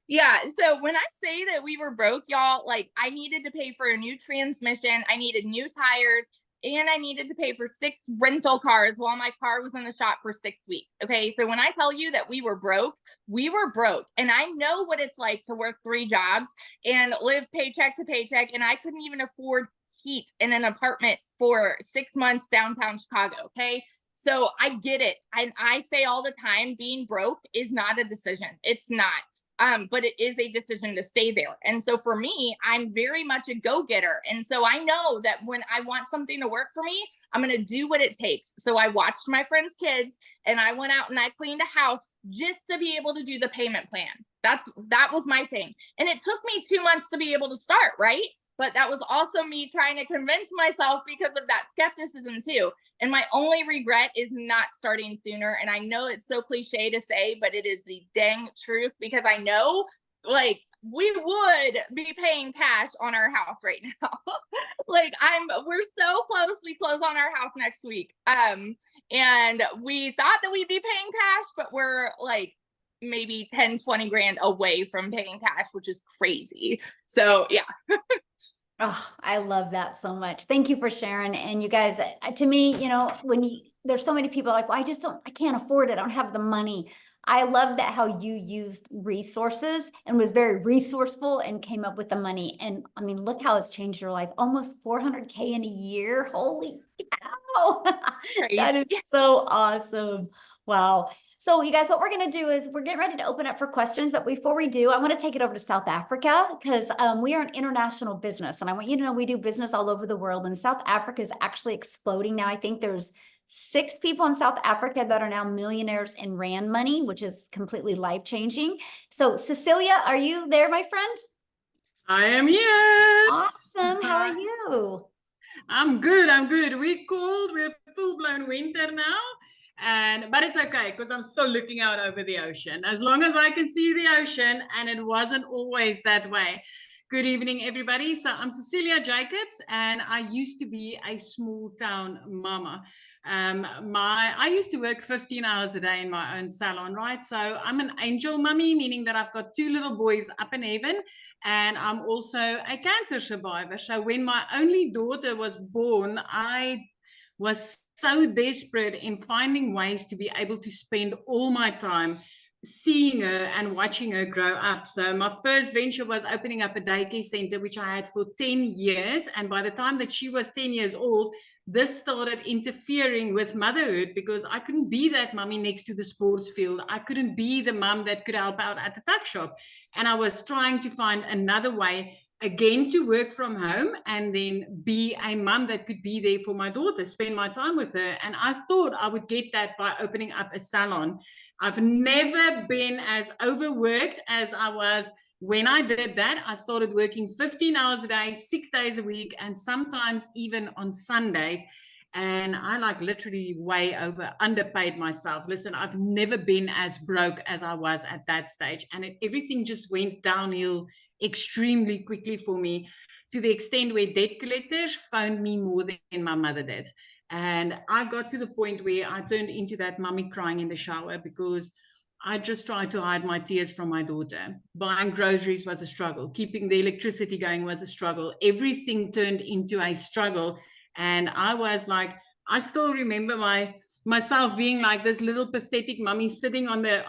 E: Yeah. So when I say that we were broke, y'all, like, I needed to pay for a new transmission. I needed new tires, and I needed to pay for 6 rental cars while my car was in the shop for 6 weeks. Okay. So when I tell you that we were broke, we were broke. And I know what it's like to work 3 jobs and live paycheck to paycheck. And I couldn't even afford heat in an apartment for 6 months downtown Chicago. Okay. So I get it. And I say all the time, being broke is not a decision. It's not. But it is a decision to stay there. And so for me, I'm very much a go-getter. And so I know that when I want something to work for me, I'm going to do what it takes. So I watched my friends' kids, and I went out and I cleaned a house just to be able to do the payment plan. That was my thing. And it took me 2 months to be able to start, right? But that was also me trying to convince myself because of that skepticism too. And my only regret is not starting sooner. And I know it's so cliche to say, but it is the dang truth, because I know, like, we would be paying cash on our house right now. Like, we're so close. We close on our house next week. And we thought that we'd be paying cash, but we're like maybe 10, 20 grand away from paying cash, which is crazy. So yeah.
A: Oh, I love that so much. Thank you for sharing. And you guys, to me, you know, there's so many people like, well, I can't afford it. I don't have the money. I love that how you used resources and was very resourceful and came up with the money. And I mean, look how it's changed your life. Almost 400K in a year. Holy cow. That is so awesome. Wow. So you guys, what we're going to do is we're getting ready to open up for questions. But before we do, I want to take it over to South Africa, because we are an international business. And I want you to know we do business all over the world. And South Africa is actually exploding now. I think there's 6 people in South Africa that are now millionaires in Rand money, which is completely life-changing. So Cecilia, are you there, my friend?
F: I am here.
A: Awesome. How are you?
F: I'm good. We're cold. We're full-blown winter now. But it's okay, because I'm still looking out over the ocean. As long as I can see the ocean, and it wasn't always that way. Good evening, everybody. So I'm Cecilia Jacobs, and I used to be a small town mama. I used to work 15 hours a day in my own salon, right? So I'm an angel mummy, meaning that I've got 2 little boys up in heaven, and I'm also a cancer survivor. So when my only daughter was born, I was so desperate in finding ways to be able to spend all my time seeing her and watching her grow up. So my first venture was opening up a daycare center, which I had for 10 years. And by the time that she was 10 years old, this started interfering with motherhood, because I couldn't be that mummy next to the sports field. I couldn't be the mum that could help out at the tuck shop. And I was trying to find another way, again, to work from home and then be a mum that could be there for my daughter, spend my time with her. And I thought I would get that by opening up a salon. I've never been as overworked as I was when I did that. I started working 15 hours a day, 6 days a week, and sometimes even on Sundays. And I like literally underpaid myself. Listen, I've never been as broke as I was at that stage. And everything just went downhill extremely quickly for me, to the extent where debt collectors phoned me more than my mother did. And I got to the point where I turned into that mummy crying in the shower, because I just tried to hide my tears from my daughter. Buying groceries was a struggle. Keeping the electricity going was a struggle. Everything turned into a struggle. And I was like, I still remember myself being like this little pathetic mummy sitting on the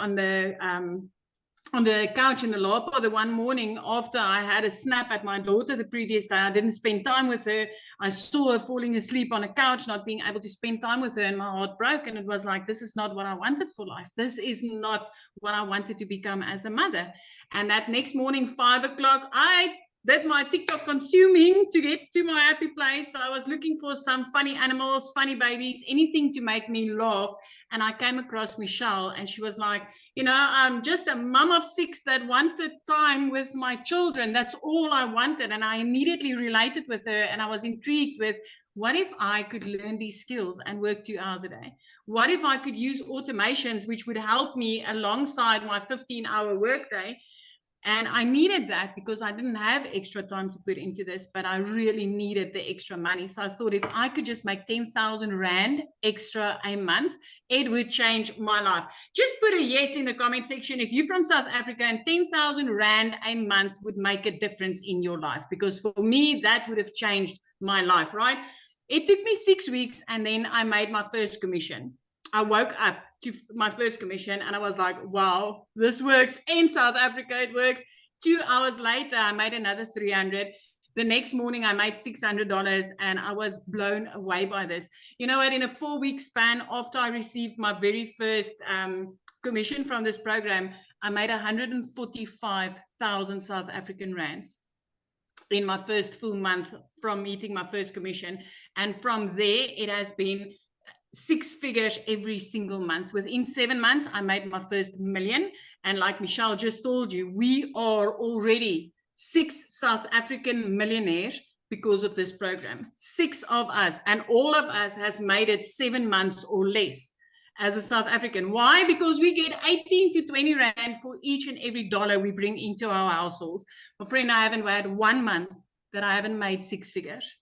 F: couch in the lapa the one morning after I had a snap at my daughter the previous day. I didn't spend time with her. I saw her falling asleep on a couch, not being able to spend time with her, and my heart broke. And it was like, this is not what I wanted for life. This is not what I wanted to become as a mother. And that next morning, 5 o'clock, I did my TikTok consuming to get to my happy place. So I was looking for some funny animals, funny babies, anything to make me laugh. And I came across Michelle, and she was like, you know, I'm just a mom of 6 that wanted time with my children. That's all I wanted. And I immediately related with her, and I was intrigued with, what if I could learn these skills and work 2 hours a day? What if I could use automations which would help me alongside my 15-hour workday? And I needed that because I didn't have extra time to put into this, but I really needed the extra money. So I thought, if I could just make 10,000 Rand extra a month, it would change my life. Just put a yes in the comment section if you're from South Africa and 10,000 Rand a month would make a difference in your life. Because for me, that would have changed my life, right? It took me 6 weeks, and then I made my first commission. I woke up to my first commission, and I was like, wow, this works. In South Africa, it works. 2 hours later, I made another 300. The next morning, I made $600, and I was blown away by this. You know what? In a 4-week span, after I received my very first commission from this program, I made 145,000 South African rands in my first full month from meeting my first commission. And from there, it has been 6 figures every single month. Within 7 months, I made my first $1 million. And like Michelle just told you, we are already 6 South African millionaires because of this program. 6 of us, and all of us has made it 7 months or less as a South African. Why? Because we get 18 to 20 Rand for each and every dollar we bring into our household. My friend, I haven't had 1 month that I haven't made 6 figures.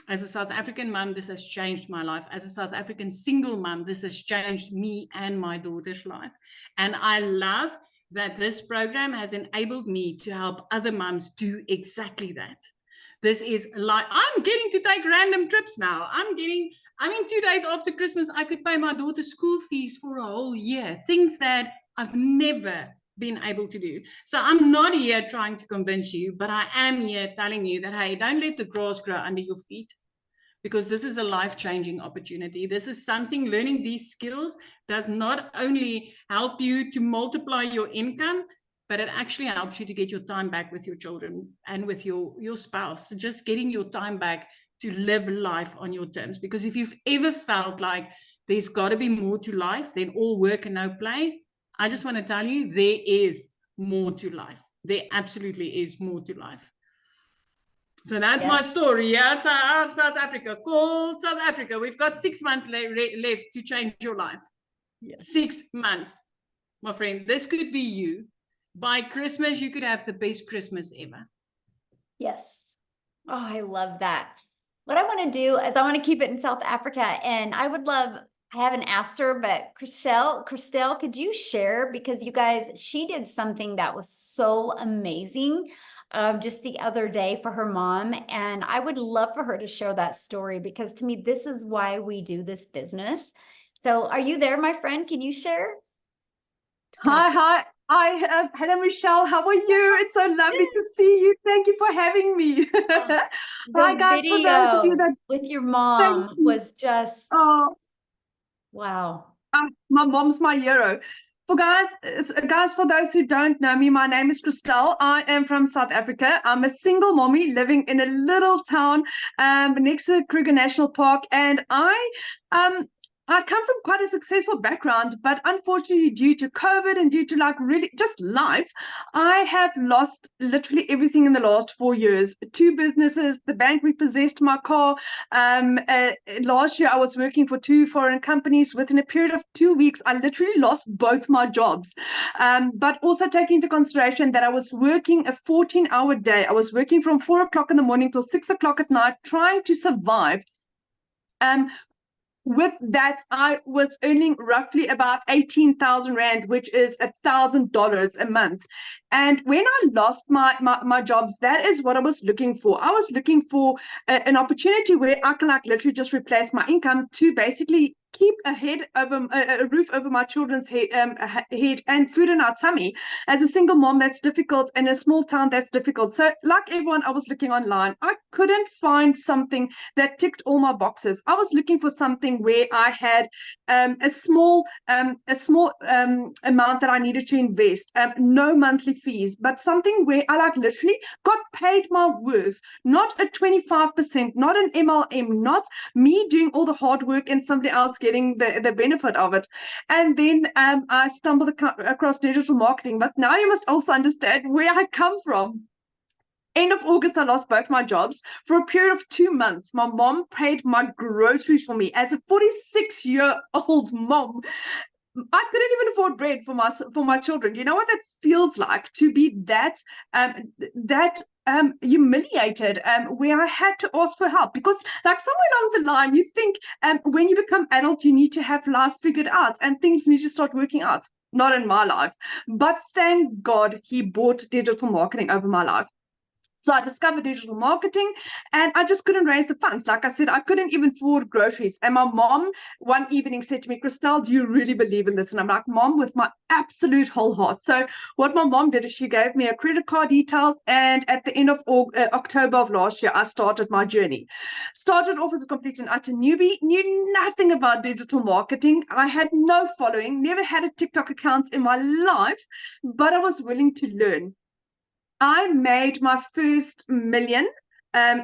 F: As a South African mom, this has changed my life. As a South African single mom, this has changed me and my daughter's life. And I love that this program has enabled me to help other moms do exactly that. This is like, I'm getting to take random trips now. I mean, 2 days after Christmas, I could pay my daughter's school fees for a whole year. Things that I've never been able to do. So I'm not here trying to convince you, but I am here telling you that, hey, don't let the grass grow under your feet, because this is a life-changing opportunity. This is something, learning these skills does not only help you to multiply your income, but it actually helps you to get your time back with your children and with your spouse. Just getting your time back to live life on your terms. Because if you've ever felt like there's got to be more to life than all work and no play, I just want to tell you, there is more to life. There absolutely is more to life. So that's my story. Yeah, it's out of South Africa, called South Africa. We've got 6 months left to change your life. Yes. 6 months, my friend. This could be you. By Christmas, you could have the best Christmas ever.
A: Yes. Oh, I love that. What I want to do is I want to keep it in South Africa, and I would love, I haven't asked her, but Christelle, could you share? Because you guys, she did something that was so amazing just the other day for her mom. And I would love for her to share that story, because to me, this is why we do this business. So are you there, my friend? Can you share?
G: Hi. Hello, Michelle. How are you? It's so lovely to see you. Thank you for having me. Hi, guys. For those of you that
A: with your mom was just wow.
G: My mom's my hero. For those who don't know me, my name is Christelle. I am from South Africa. I'm a single mommy living in a little town next to Kruger National Park, and I I come from quite a successful background, but unfortunately, due to COVID and due to like really just life, I have lost literally everything in the last 4 years. 2 businesses, the bank repossessed my car. Last year, I was working for 2 foreign companies. Within a period of 2 weeks, I literally lost both my jobs. But also taking into consideration that I was working a 14-hour day. I was working from 4 o'clock in the morning till 6 o'clock at night, trying to survive. With that, I was earning roughly about 18,000 Rand, which is $1,000 a month. And when I lost my jobs, that is what I was looking for. I was looking for an opportunity where I can like literally just replace my income to basically keep a roof over my children's head and food in our tummy. As a single mom, that's difficult. In a small town, that's difficult. So like everyone, I was looking online. I couldn't find something that ticked all my boxes. I was looking for something where I had a small amount that I needed to invest, no monthly fees, but something where I like literally got paid my worth, not a 25%, not an MLM, not me doing all the hard work and somebody else getting the benefit of it. And then I stumbled across digital marketing, but now you must also understand where I come from. End of August, I lost both my jobs. For a period of 2 months, my mom paid my groceries for me. As a 46-year-old mom, I couldn't even afford bread for my children. Do you know what that feels like to be that humiliated, where I had to ask for help? Because like somewhere along the line, you think when you become adult, you need to have life figured out and things need to start working out. Not in my life, but thank God he bought digital marketing over my life. So I discovered digital marketing and I just couldn't raise the funds. Like I said, I couldn't even afford groceries. And my mom one evening said to me, Christelle, do you really believe in this? And I'm like, Mom, with my absolute whole heart. So what my mom did is she gave me a credit card details. And at the end of October of last year, I started my journey. Started off as a complete and utter newbie, knew nothing about digital marketing. I had no following, never had a TikTok account in my life, but I was willing to learn. I made my first million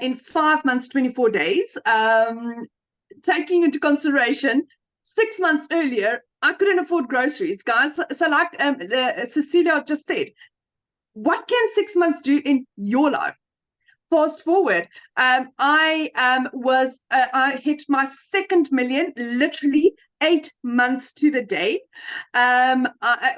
G: in 5 months, 24 days. Taking into consideration, 6 months earlier, I couldn't afford groceries, guys. So like Cecilia just said, what can 6 months do in your life? Fast forward, I hit my second million literally 8 months to the day,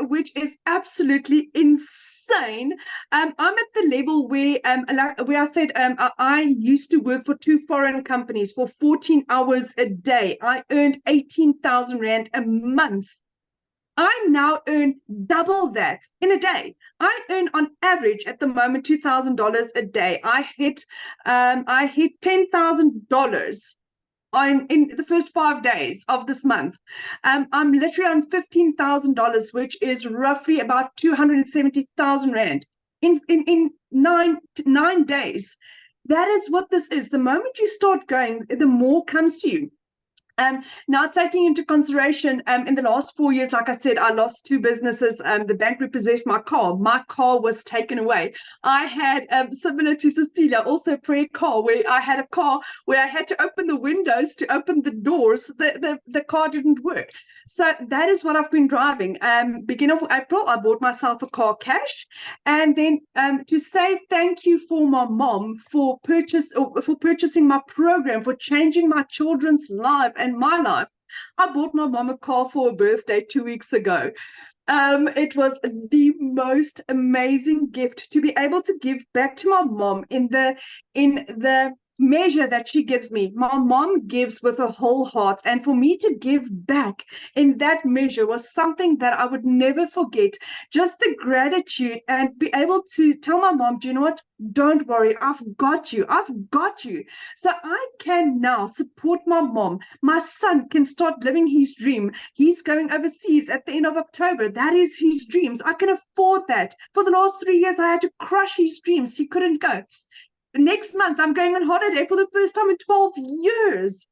G: which is absolutely insane. I'm at the level where I said I used to work for 2 foreign companies for 14 hours a day. I earned 18,000 Rand a month. I now earn double that in a day. I earn on average at the moment $2,000 a day. I hit $10,000 in the first 5 days of this month. I'm literally on $15,000, which is roughly about 270,000 Rand in 9 days. That is what this is. The moment you start going, the more comes to you. Now taking into consideration, in the last 4 years, like I said, I lost 2 businesses. The bank repossessed my car. My car was taken away. I had, similar to Cecilia, also a car where I had a car where I had to open the windows to open the doors. The car didn't work. So that is what I've been driving. Beginning of April, I bought myself a car cash. And then to say thank you for my mom for purchasing my program, for changing my children's life and my life. I bought my mom a car for her birthday 2 weeks ago. It was the most amazing gift to be able to give back to my mom in the measure that she gives me. My mom gives with her whole heart, and for me to give back in that measure was something that I would never forget. Just the gratitude and be able to tell my mom, do you know what? Don't worry, I've got you. I've got you. So I can now support my mom. My son can start living his dream. He's going overseas at the end of October. That is his dreams. I can afford that. For the last 3 years, I had to crush his dreams. He couldn't go. Next month, I'm going on holiday for the first time in 12 years.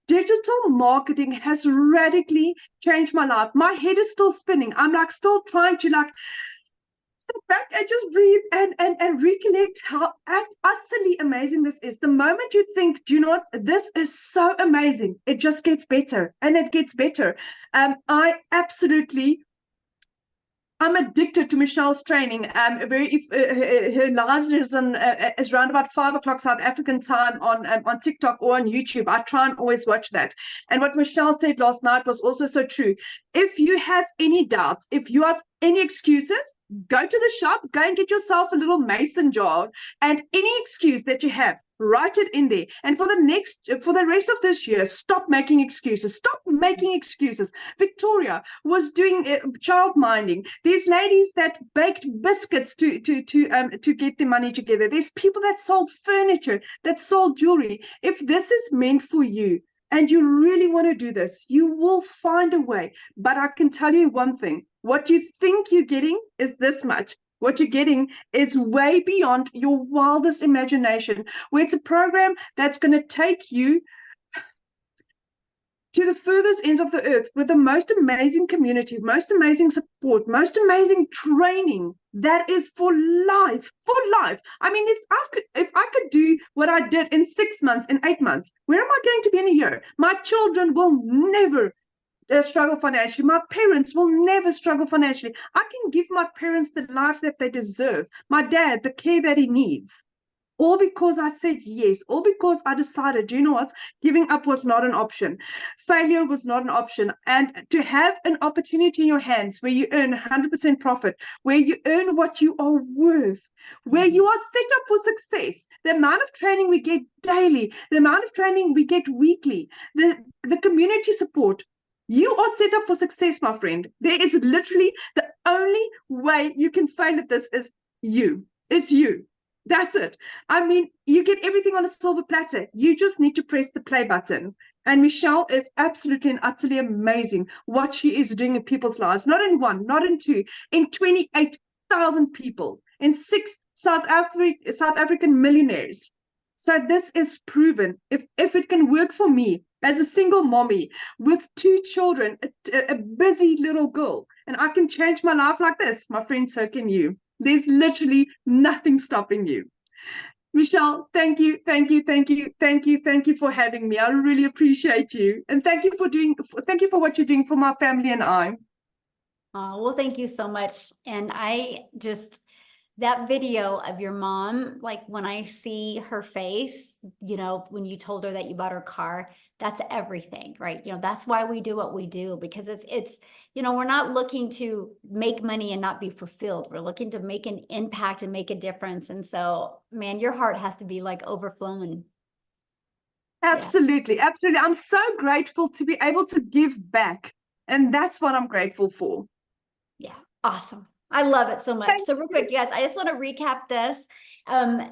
G: Digital marketing has radically changed my life. My head is still spinning. I'm like still trying to back and just breathe and recollect how utterly amazing this is. The moment you think, do you know what, this is so amazing, it just gets better and it gets better. I'm addicted to Michelle's training. Her lives is around about 5 o'clock South African time on TikTok or on YouTube. I try and always watch that. And what Michelle said last night was also so true. If you have any doubts, if you have any excuses, go to the shop, go and get yourself a little mason jar, and any excuse that you have, write it in there. And for the rest of this year, stop making excuses. Stop making excuses. Victoria was doing child minding. There's ladies that baked biscuits to get the money together. There's people that sold furniture, that sold jewelry. If this is meant for you, and you really want to do this, you will find a way. But I can tell you one thing, what you think you're getting is this much. What you're getting is way beyond your wildest imagination, where it's a program that's going to take you to the furthest ends of the earth with the most amazing community, most amazing support, most amazing training that is for life, for life. I mean, if I could do what I did in 6 months, in 8 months, where am I going to be in a year? My children will never struggle financially. My parents will never struggle financially. I can give my parents the life that they deserve. My dad, the care that he needs. All because I said yes, all because I decided, you know what, giving up was not an option. Failure was not an option. And to have an opportunity in your hands where you earn 100% profit, where you earn what you are worth, where you are set up for success, the amount of training we get daily, the amount of training we get weekly, the community support, you are set up for success, my friend. There is literally the only way you can fail at this is you. It's you. That's it. I mean, you get everything on a silver platter. You just need to press the play button. And Michelle is absolutely and utterly amazing what she is doing in people's lives. Not in one, not in two, in 28,000 people, in 6 South African millionaires. So this is proven. If it can work for me as a single mommy with 2 children, a busy little girl, and I can change my life like this, my friend, so can you. There's literally nothing stopping you. Michelle, thank you for having me. I really appreciate you. And thank you for what you're doing for my family and I.
A: Oh, well, thank you so much. And that video of your mom, like when I see her face, you know, when you told her that you bought her car, that's everything, right? You know, that's why we do what we do, because it's, you know, we're not looking to make money and not be fulfilled. We're looking to make an impact and make a difference. And so, man, your heart has to be like overflowing.
G: Absolutely. Yeah. Absolutely. I'm so grateful to be able to give back. And that's what I'm grateful for.
A: Yeah. Awesome. I love it so much. So real quick, you guys, I just want to recap this. And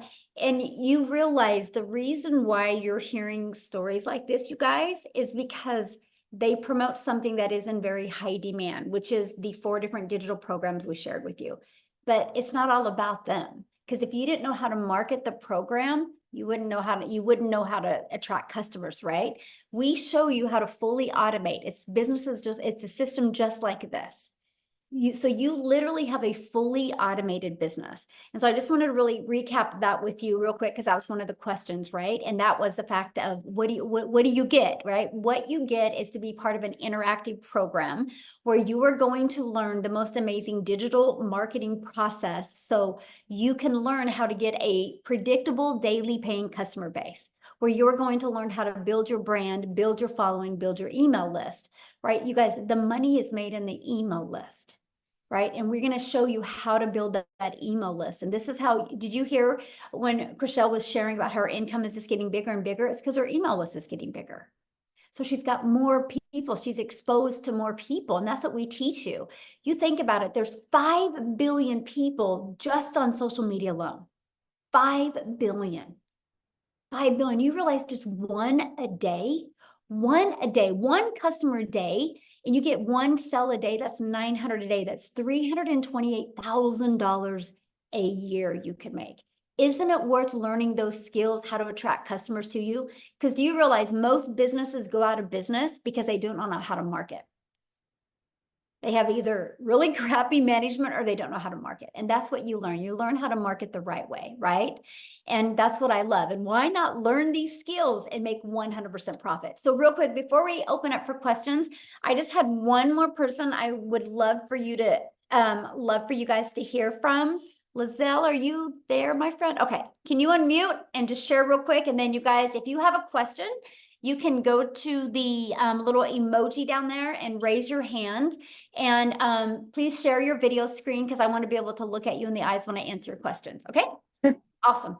A: you realize the reason why you're hearing stories like this, you guys, is because they promote something that is in very high demand, which is the 4 different digital programs we shared with you. But it's not all about them. Because if you didn't know how to market the program, you wouldn't know how to attract customers, right? We show you how to fully automate. It's a system just like this. So you literally have a fully automated business. And so I just wanted to really recap that with you real quick, because that was one of the questions, right? And that was the fact of what do you get, right? What you get is to be part of an interactive program where you are going to learn the most amazing digital marketing process so you can learn how to get a predictable daily paying customer base, where you're going to learn how to build your brand, build your following, build your email list, right? You guys, the money is made in the email list. Right. And we're going to show you how to build that email list. And this is how, did you hear when 𝐞𝐲 was sharing about her income is just getting bigger and bigger? It's because her email list is getting bigger. So she's got more people. She's exposed to more people. And that's what we teach you. You think about it. There's 5 billion people just on social media alone. 5 billion. 5 billion. You realize just one a day, one customer a day, and you get 1 sell a day, that's 900 a day. That's $328,000 a year you can make. Isn't it worth learning those skills, how to attract customers to you? Because do you realize most businesses go out of business because they don't know how to market? They have either really crappy management or they don't know how to market. And that's what you learn. You learn how to market the right way, right? And that's what I love. And why not learn these skills and make 100% profit? So real quick, before we open up for questions, I just had one more person I would love for you guys to hear from. Lizelle, are you there, my friend? Okay, can you unmute and just share real quick? And then you guys, if you have a question, you can go to the little emoji down there and raise your hand. And please share your video screen because I want to be able to look at you in the eyes when I answer your questions. Okay? Awesome.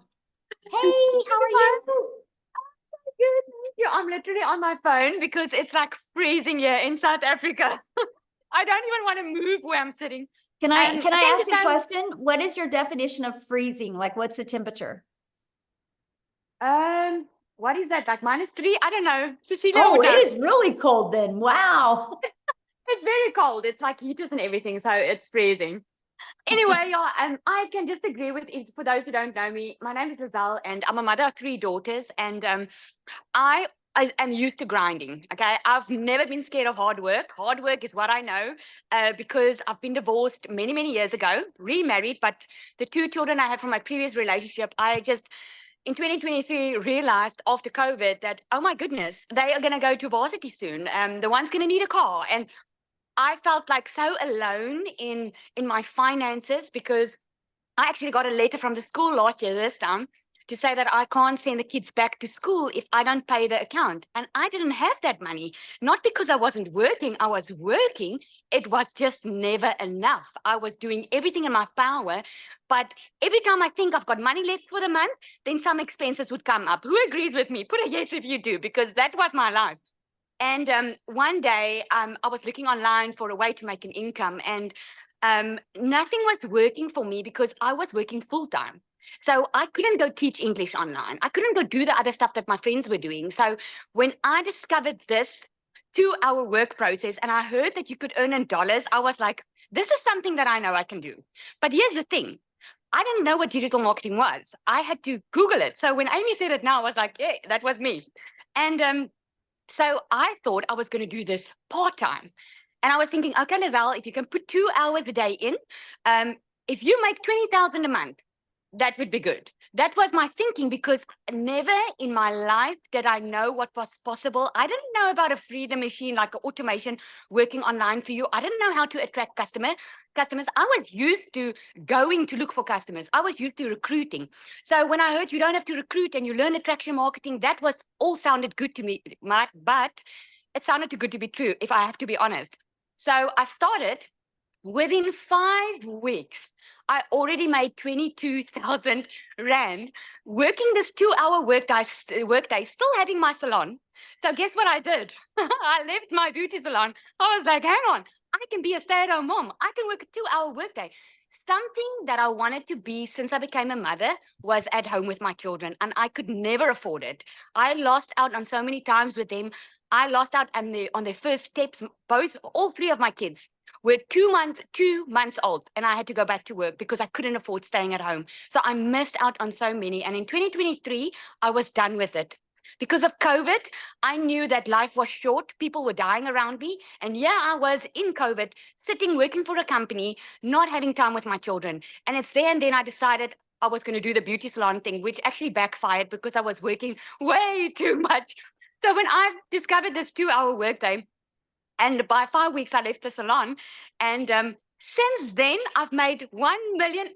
A: Hey, how are you?
H: Good, thank you. I'm literally on my phone because it's like freezing here in South Africa. I don't even want to move where I'm sitting.
A: Can I
H: thank
A: ask
H: you
A: you a
H: so-
A: question? What is your definition of freezing? Like, what's the temperature?
H: What is that? Like -3? I don't know. Cecilia
A: Oh,
H: would know.
A: it is really cold then. Wow.
H: It's very cold. It's like heaters and everything, so it's freezing. Anyway, yeah, I can just agree with it. For those who don't know me, my name is Lizelle, and I'm a mother of 3 daughters, and I am used to grinding. Okay, I've never been scared of hard work. Hard work is what I know, because I've been divorced many, many years ago, remarried, but the 2 children I had from my previous relationship, I just in 2023 realized after COVID that, oh my goodness, they are going to go to varsity soon. The one's going to need a car, and I felt like so alone in my finances because I actually got a letter from the school last year this time to say that I can't send the kids back to school if I don't pay the account. And I didn't have that money, not because I wasn't working. I was working. It was just never enough. I was doing everything in my power. But every time I think I've got money left for the month, then some expenses would come up. Who agrees with me? Put a yes if you do, because that was my life. And one day I was looking online for a way to make an income, and nothing was working for me because I was working full time. So I couldn't go teach English online. I couldn't go do the other stuff that my friends were doing. So when I discovered this 2-hour work process and I heard that you could earn in dollars, I was like, this is something that I know I can do. But here's the thing. I didn't know what digital marketing was. I had to Google it. So when Amy said it now, I was like, yeah, that was me. And so I thought I was going to do this part-time. And I was thinking, okay, Lizelle, if you can put 2 hours a day in, if you make 20,000 a month, that would be good. That was my thinking, because never in my life did I know what was possible. I didn't know about a freedom machine, like automation working online for you. I didn't know how to attract customers. I was used to going to look for customers. I was used to recruiting. So when I heard you don't have to recruit and you learn attraction marketing, that was all sounded good to me, but it sounded too good to be true, if I have to be honest. So I started. Within 5 weeks, I already made 22,000 Rand working this 2-hour workday, still having my salon. So guess what I did? I left my beauty salon. I was like, hang on, I can be a stay-at-home mom. I can work a 2-hour workday. Something that I wanted to be since I became a mother was at home with my children, and I could never afford it. I lost out on so many times with them. I lost out on their first steps. All 3 of my kids were 2 months old, and I had to go back to work because I couldn't afford staying at home. So I missed out on so many. And in 2023, I was done with it. Because of COVID, I knew that life was short. People were dying around me. And yeah, I was in COVID, sitting, working for a company, not having time with my children. And it's there and then I decided I was going to do the beauty salon thing, which actually backfired because I was working way too much. So when I discovered this 2-hour workday, and by 5 weeks, I left the salon. And since then, I've made 1 million,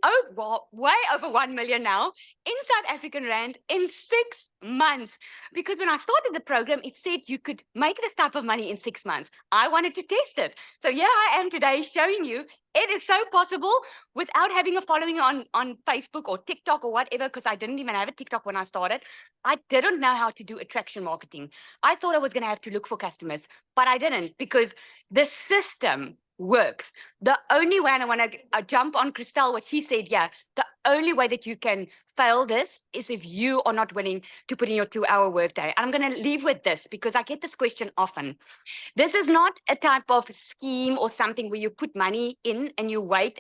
H: way over 1 million now in South African Rand in 6 months. Because when I started the program, it said you could make this type of money in 6 months. I wanted to test it. So here I am today showing you it is so possible without having a following on Facebook or TikTok or whatever, because I didn't even have a TikTok when I started. I didn't know how to do attraction marketing. I thought I was going to have to look for customers, but I didn't, because the system works. The only way, and I want to jump on Christelle, what she said, yeah, the only way that you can fail this is if you are not willing to put in your 2-hour workday. I'm going to leave with this because I get this question often. This is not a type of scheme or something where you put money in and you wait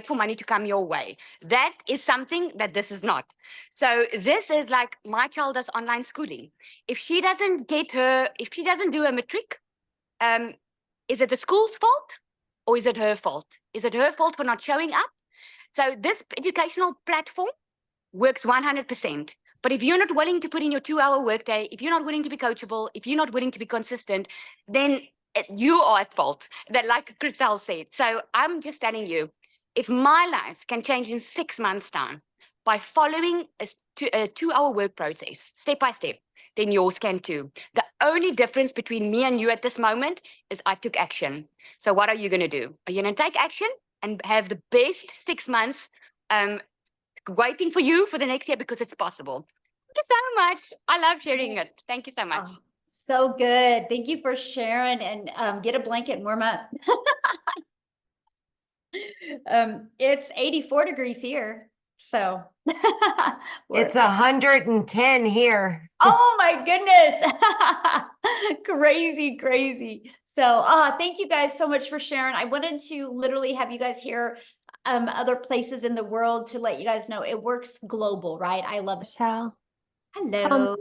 H: for money to come your way. That is something that this is not. So this is like my child does online schooling. If she doesn't do a matric, is it the school's fault? or is it her fault? Is it her fault for not showing up? So this educational platform works 100%. But if you're not willing to put in your 2-hour workday, if you're not willing to be coachable, if you're not willing to be consistent, then you are at fault. That, like Christelle said. So I'm just telling you, if my life can change in 6 months' time by following a 2-hour work process, step by step, then yours can too. The only difference between me and you at this moment is I took action. So what are you going to do? Are you going to take action and have the best 6 months waiting for you for the next year, because it's possible? Thank you so much. I love sharing it. Thank you so much.
A: Oh, so good. Thank you for sharing, and get a blanket and warm up. It's 84 degrees here. So
B: It's 110 here.
A: oh my goodness. Crazy, crazy. So thank you guys so much for sharing. I wanted to literally have you guys hear other places in the world to let you guys know it works global, right? I love it.
I: Michelle,
A: Hello.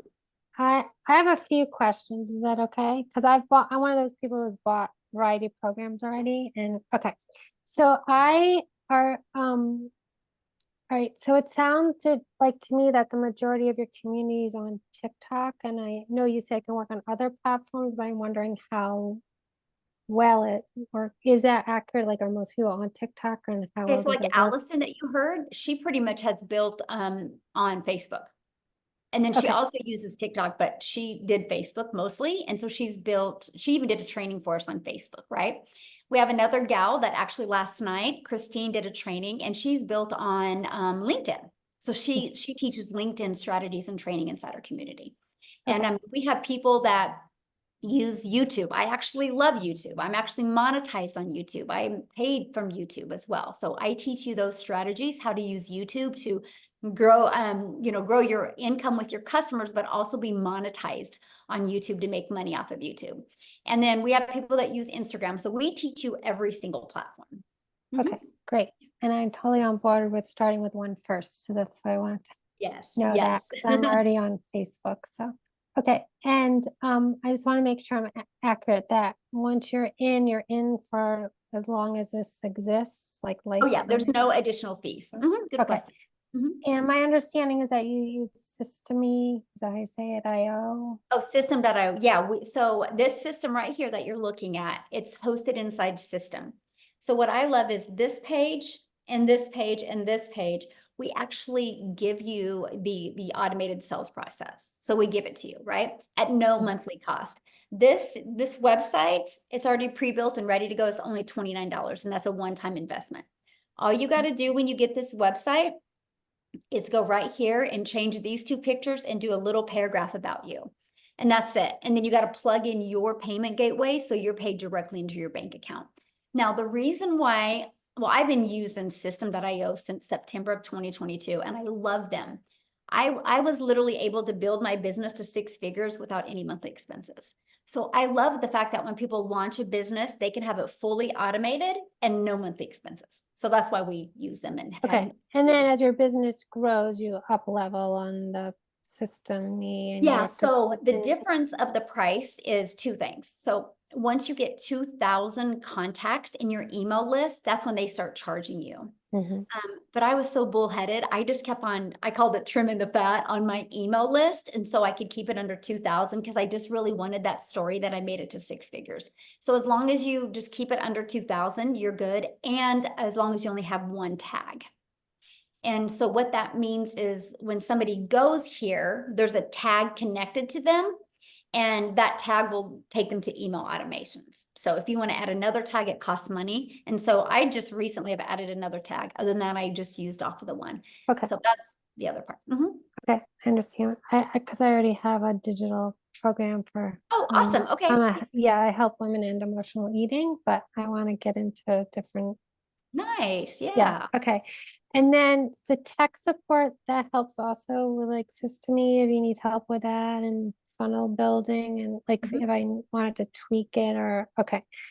I: I have a few questions. Is that okay? Because I'm one of those people who's bought variety of programs already. And okay, so all right. So it sounded like to me that the majority of your community is on TikTok, and I know you say it can work on other platforms, but I'm wondering how well it works. Is that accurate? Like, are most people on TikTok, and how
A: Okay,
I: well
A: so
I: does
A: like
I: it work?
A: Allison that you heard, she pretty much has built on Facebook. And then she
I: Okay.
A: also uses TikTok, but she did Facebook mostly. And so she even did a training for us on Facebook, right? We have another gal that actually last night, Christine, did a training, and she's built on LinkedIn. So she teaches LinkedIn strategies and training inside our community.
I: Okay.
A: And we have people that use YouTube. I actually love YouTube. I'm actually monetized on YouTube. I'm paid from YouTube as well. So I teach you those strategies, how to use YouTube to grow, grow your income with your customers, but also be monetized on YouTube to make money off of YouTube. And then we have people that use Instagram. So we teach you every single platform.
I: Okay, great. And I'm totally on board with starting with one first. So that's why I wanted to
A: Yes.
I: know that,
A: Yes.
I: because I'm already on Facebook. So, okay. And I just want to make sure I'm accurate that once you're in for as long as this exists, like
A: Oh yeah, there's
I: lifetime.
A: no additional fees. Good
I: Okay.
A: question.
I: And my understanding is that you use System.io, is that how you say it, IO?
A: Oh, system.io. Yeah. So this system right here that you're looking at, it's hosted inside System. So what I love is this page and this page and this page. We actually give you the automated sales process. So we give it to you, right? At no monthly cost. This website is already pre-built and ready to go. It's only $29, and that's a one-time investment. All you got to do when you get this website is go right here and change these 2 pictures and do a little paragraph about you. And that's it. And then you got to plug in your payment gateway so you're paid directly into your bank account. Now, the reason why, well, I've been using System.io since September of 2022, and I love them. I was literally able to build my business to 6 figures without any monthly expenses. So I love the fact that when people launch a business, they can have it fully automated and no monthly expenses. So that's why we use them. And
I: Okay. And then as your business grows, you up level on the system.
A: Yeah. So the difference of the price is 2 things. So once you get 2,000 contacts in your email list, that's when they start charging you. But I was so bullheaded. I just kept on, I called it trimming the fat on my email list. And so I could keep it under 2,000 because I just really wanted that story that I made it to 6 figures. So as long as you just keep it under 2,000, you're good. And as long as you only have 1 tag. And so what that means is when somebody goes here, there's a tag connected to them, and that tag will take them to email automations. So if you want to add another tag, it costs money. And so I just recently have added another tag. Other than that, I just used off of the one.
I: Okay.
A: So that's the other part.
I: Okay, I understand. Because I already have a digital program for.
A: Oh, awesome. Okay.
I: I help women end emotional eating, but I want to get into different.
A: Nice. Yeah.
I: Okay. And then the tech support that helps also with like System.io if you need help with that, and funnel building, and like if I wanted to tweak it or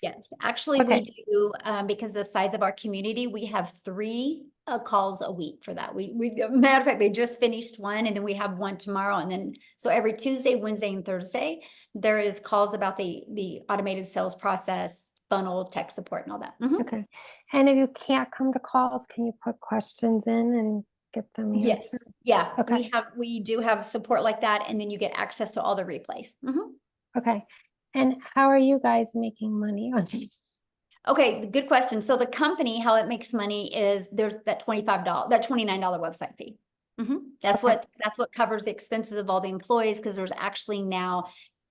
A: Yes, actually we do, because the size of our community, we have 3 calls a week for that. We matter of fact, they just finished one, and then we have one tomorrow. And then, so every Tuesday, Wednesday, and Thursday, there is calls about the automated sales process, funnel, tech support and all that. Mhm.
I: Okay. And if you can't come to calls, can you put questions in and get them
A: Yes.
I: answered?
A: Yeah.
I: Okay.
A: We do have support like that. And then you get access to all the replays. Mhm.
I: Okay. And how are you guys making money on this?
A: Okay, good question. So the company, how it makes money is there's that $29 website fee. That's
I: Okay.
A: that's what covers the expenses of all the employees, because there's actually now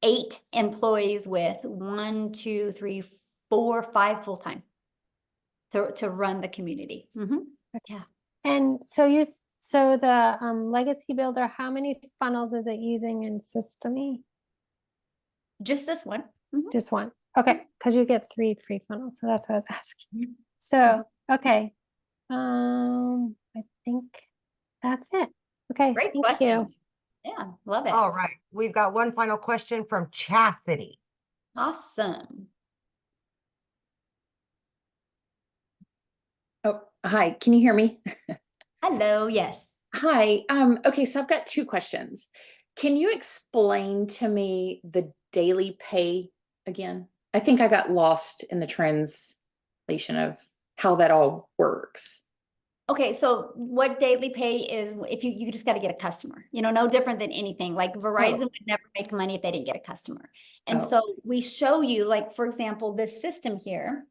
A: 8 employees with 1, 2, 3, 4, 5 full-time to run the community. Yeah.
I: And so so the legacy builder, how many funnels is it using in Systemy?
A: Just this one.
I: Just one. Okay, because you get 3 free funnels, so that's what I was asking. So, okay. I think that's it. Okay,
A: Great
I: thank you.
A: questions. Yeah, love it.
B: All right. We've got one final question from Chastity.
A: Awesome.
J: Oh, hi. Can you hear me?
A: Hello, yes.
J: Hi. Okay, so I've got 2 questions. Can you explain to me the daily pay again? I think I got lost in the translation of how that all works.
A: Okay, so what daily pay is, if you just got to get a customer, no different than anything. Like Verizon would never make money if they didn't get a customer. And so we show you, like, for example, this system here.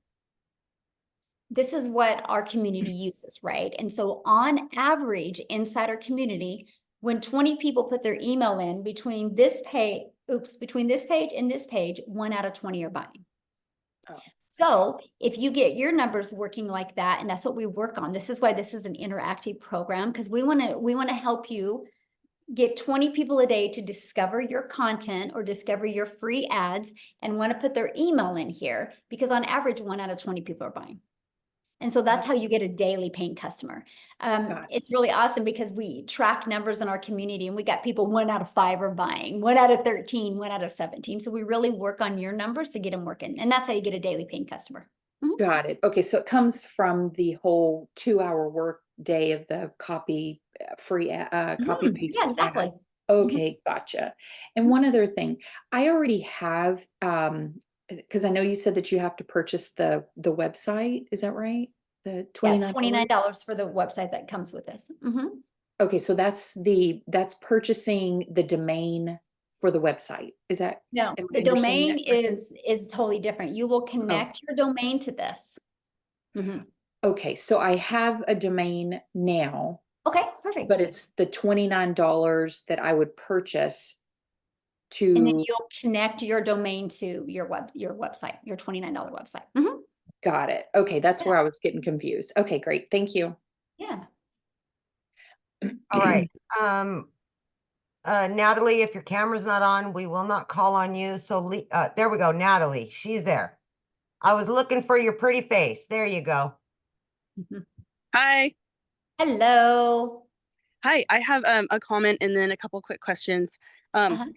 A: This is what our community uses, right? And so on average, inside our community, when 20 people put their email in between this page and this page, 1 out of 20 are buying. So if you get your numbers working like that, and that's what we work on, this is why this is an interactive program, because we want to help you get 20 people a day to discover your content or discover your free ads and want to put their email in here, because on average, 1 out of 20 people are buying. And so that's how you get a daily paying customer. It's really awesome because we track numbers in our community, and we got people 1 out of 5 are buying, 1 out of 13, 1 out of 17. So we really work on your numbers to get them working. And that's how you get a daily paying customer.
J: Got it. Okay, so it comes from the whole 2-hour work day of the copy copy paste.
A: Yeah, exactly.
J: Okay, gotcha. And one other thing, I already have, because I know you said that you have to purchase the website. Is that right? The $29?
A: Yes, $29 for the website that comes with this.
J: Okay, so that's purchasing the domain for the website. Is that?
A: No,
J: am I
A: the
J: understanding
A: domain
J: that correctly?
A: is totally different. You will connect your domain to this.
J: Okay, so I have a domain now,
A: Okay, perfect.
J: but it's the $29 that I would purchase
A: And then
J: to.
A: you'll connect your domain to your website, your $29 website.
J: Got it. Okay, that's where I was getting confused. Okay, great. Thank you.
A: Yeah.
B: All right. Natalie, if your camera's not on, we will not call on you. So there we go. Natalie, she's there. I was looking for your pretty face. There you go.
K: Hi.
A: Hello.
K: Hi, I have a comment and then a couple quick questions.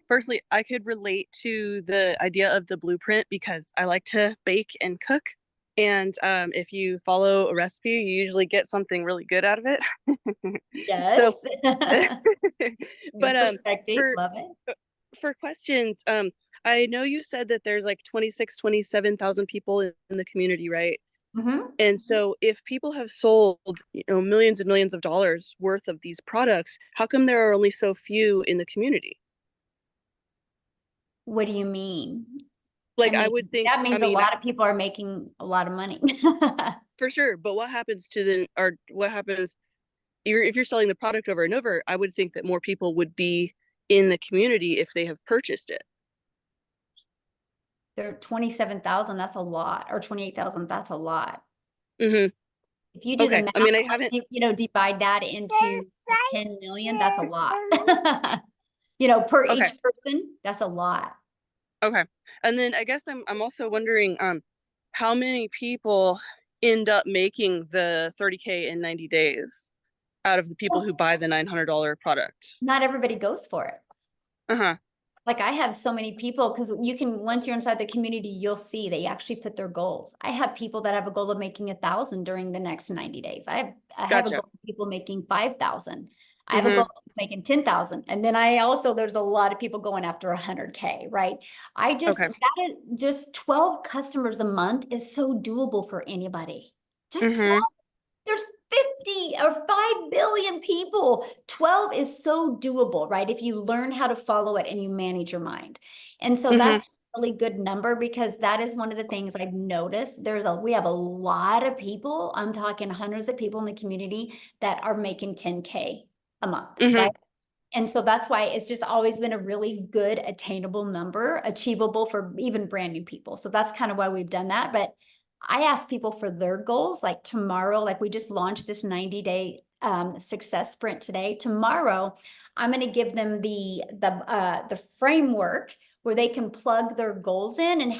K: Firstly, I could relate to the idea of the blueprint because I like to bake and cook. And if you follow a recipe, you usually get something really good out of it.
A: Yes.
K: So,
A: but love it.
K: For questions, I know you said that there's like 27,000 people in the community, right? And so if people have sold, millions and millions of dollars worth of these products, how come there are only so few in the community?
A: What do you mean?
K: Like, I would think
A: that means a lot of people are making a lot of money.
K: For sure. But what happens to them, or what happens if you're selling the product over and over? I would think that more people would be in the community if they have purchased it.
A: There are 27,000, that's a lot, or 28,000, that's a lot.
K: If
A: you do the math,
K: I mean, I haven't,
A: divide that into 10 million, that's a lot. Per each person, that's a lot.
K: Okay. And then I guess I'm also wondering, how many people end up making the 30K in 90 days out of the people who buy the $900 product?
A: Not everybody goes for it. Like I have so many people, because once you're inside the community, you'll see they actually put their goals. I have people that have a goal of making 1,000 during the next 90 days. I have a goal of people making 5,000. I have a goal of making 10,000. And then there's a lot of people going after 100K, right?
K: Okay.
A: That is just 12 customers a month is so doable for anybody. Just 12. There's 50 or 5 billion people. 12 is so doable, right? If you learn how to follow it and you manage your mind. And so that's just a really good number, because that is one of the things I've noticed. We have a lot of people, I'm talking hundreds of people in the community that are making 10K a month, right? And so that's why it's just always been a really good attainable number, achievable for even brand new people. So that's kind of why we've done that. But I ask people for their goals, like tomorrow, like we just launched this 90-day success sprint today. Tomorrow, I'm going to give them the framework where they can plug their goals in and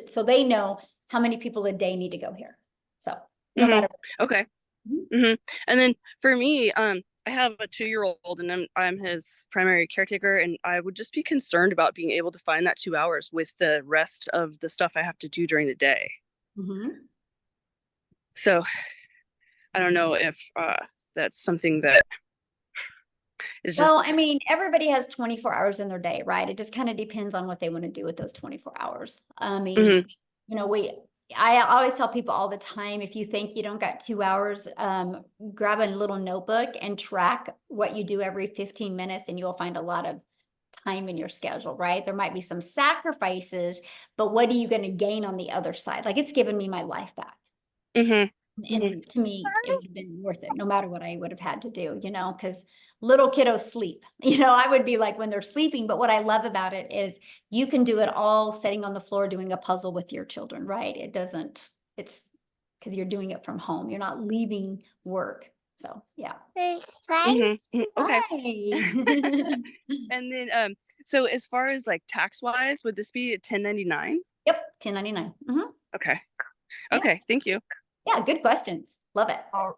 A: so they know how many people a day need to go here. So no matter.
K: Okay. And then for me, I have a 2-year-old and I'm his primary caretaker, and I would just be concerned about being able to find that 2 hours with the rest of the stuff I have to do during the day. So I don't know if that's something that is just.
A: Well, I mean, everybody has 24 hours in their day, right? It just kind of depends on what they want to do with those 24 hours. I mean, you know, I always tell people all the time, if you think you don't got 2 hours, grab a little notebook and track what you do every 15 minutes, and you'll find a lot of time in your schedule, right? There might be some sacrifices, but what are you going to gain on the other side? Like, it's given me my life back. And to me, it's been worth it, no matter what I would have had to do, you know, because little kiddos sleep, you know, I would be like when they're sleeping. But what I love about it is you can do it all sitting on the floor doing a puzzle with your children, right? It's because you're doing it from home. You're not leaving work. So, yeah.
K: Okay.
A: Hi.
K: And then, so as far as like tax wise, would this be a 1099?
A: Yep, 1099.
K: Okay. Okay. Thank you.
A: Yeah, good questions. Love it.
B: All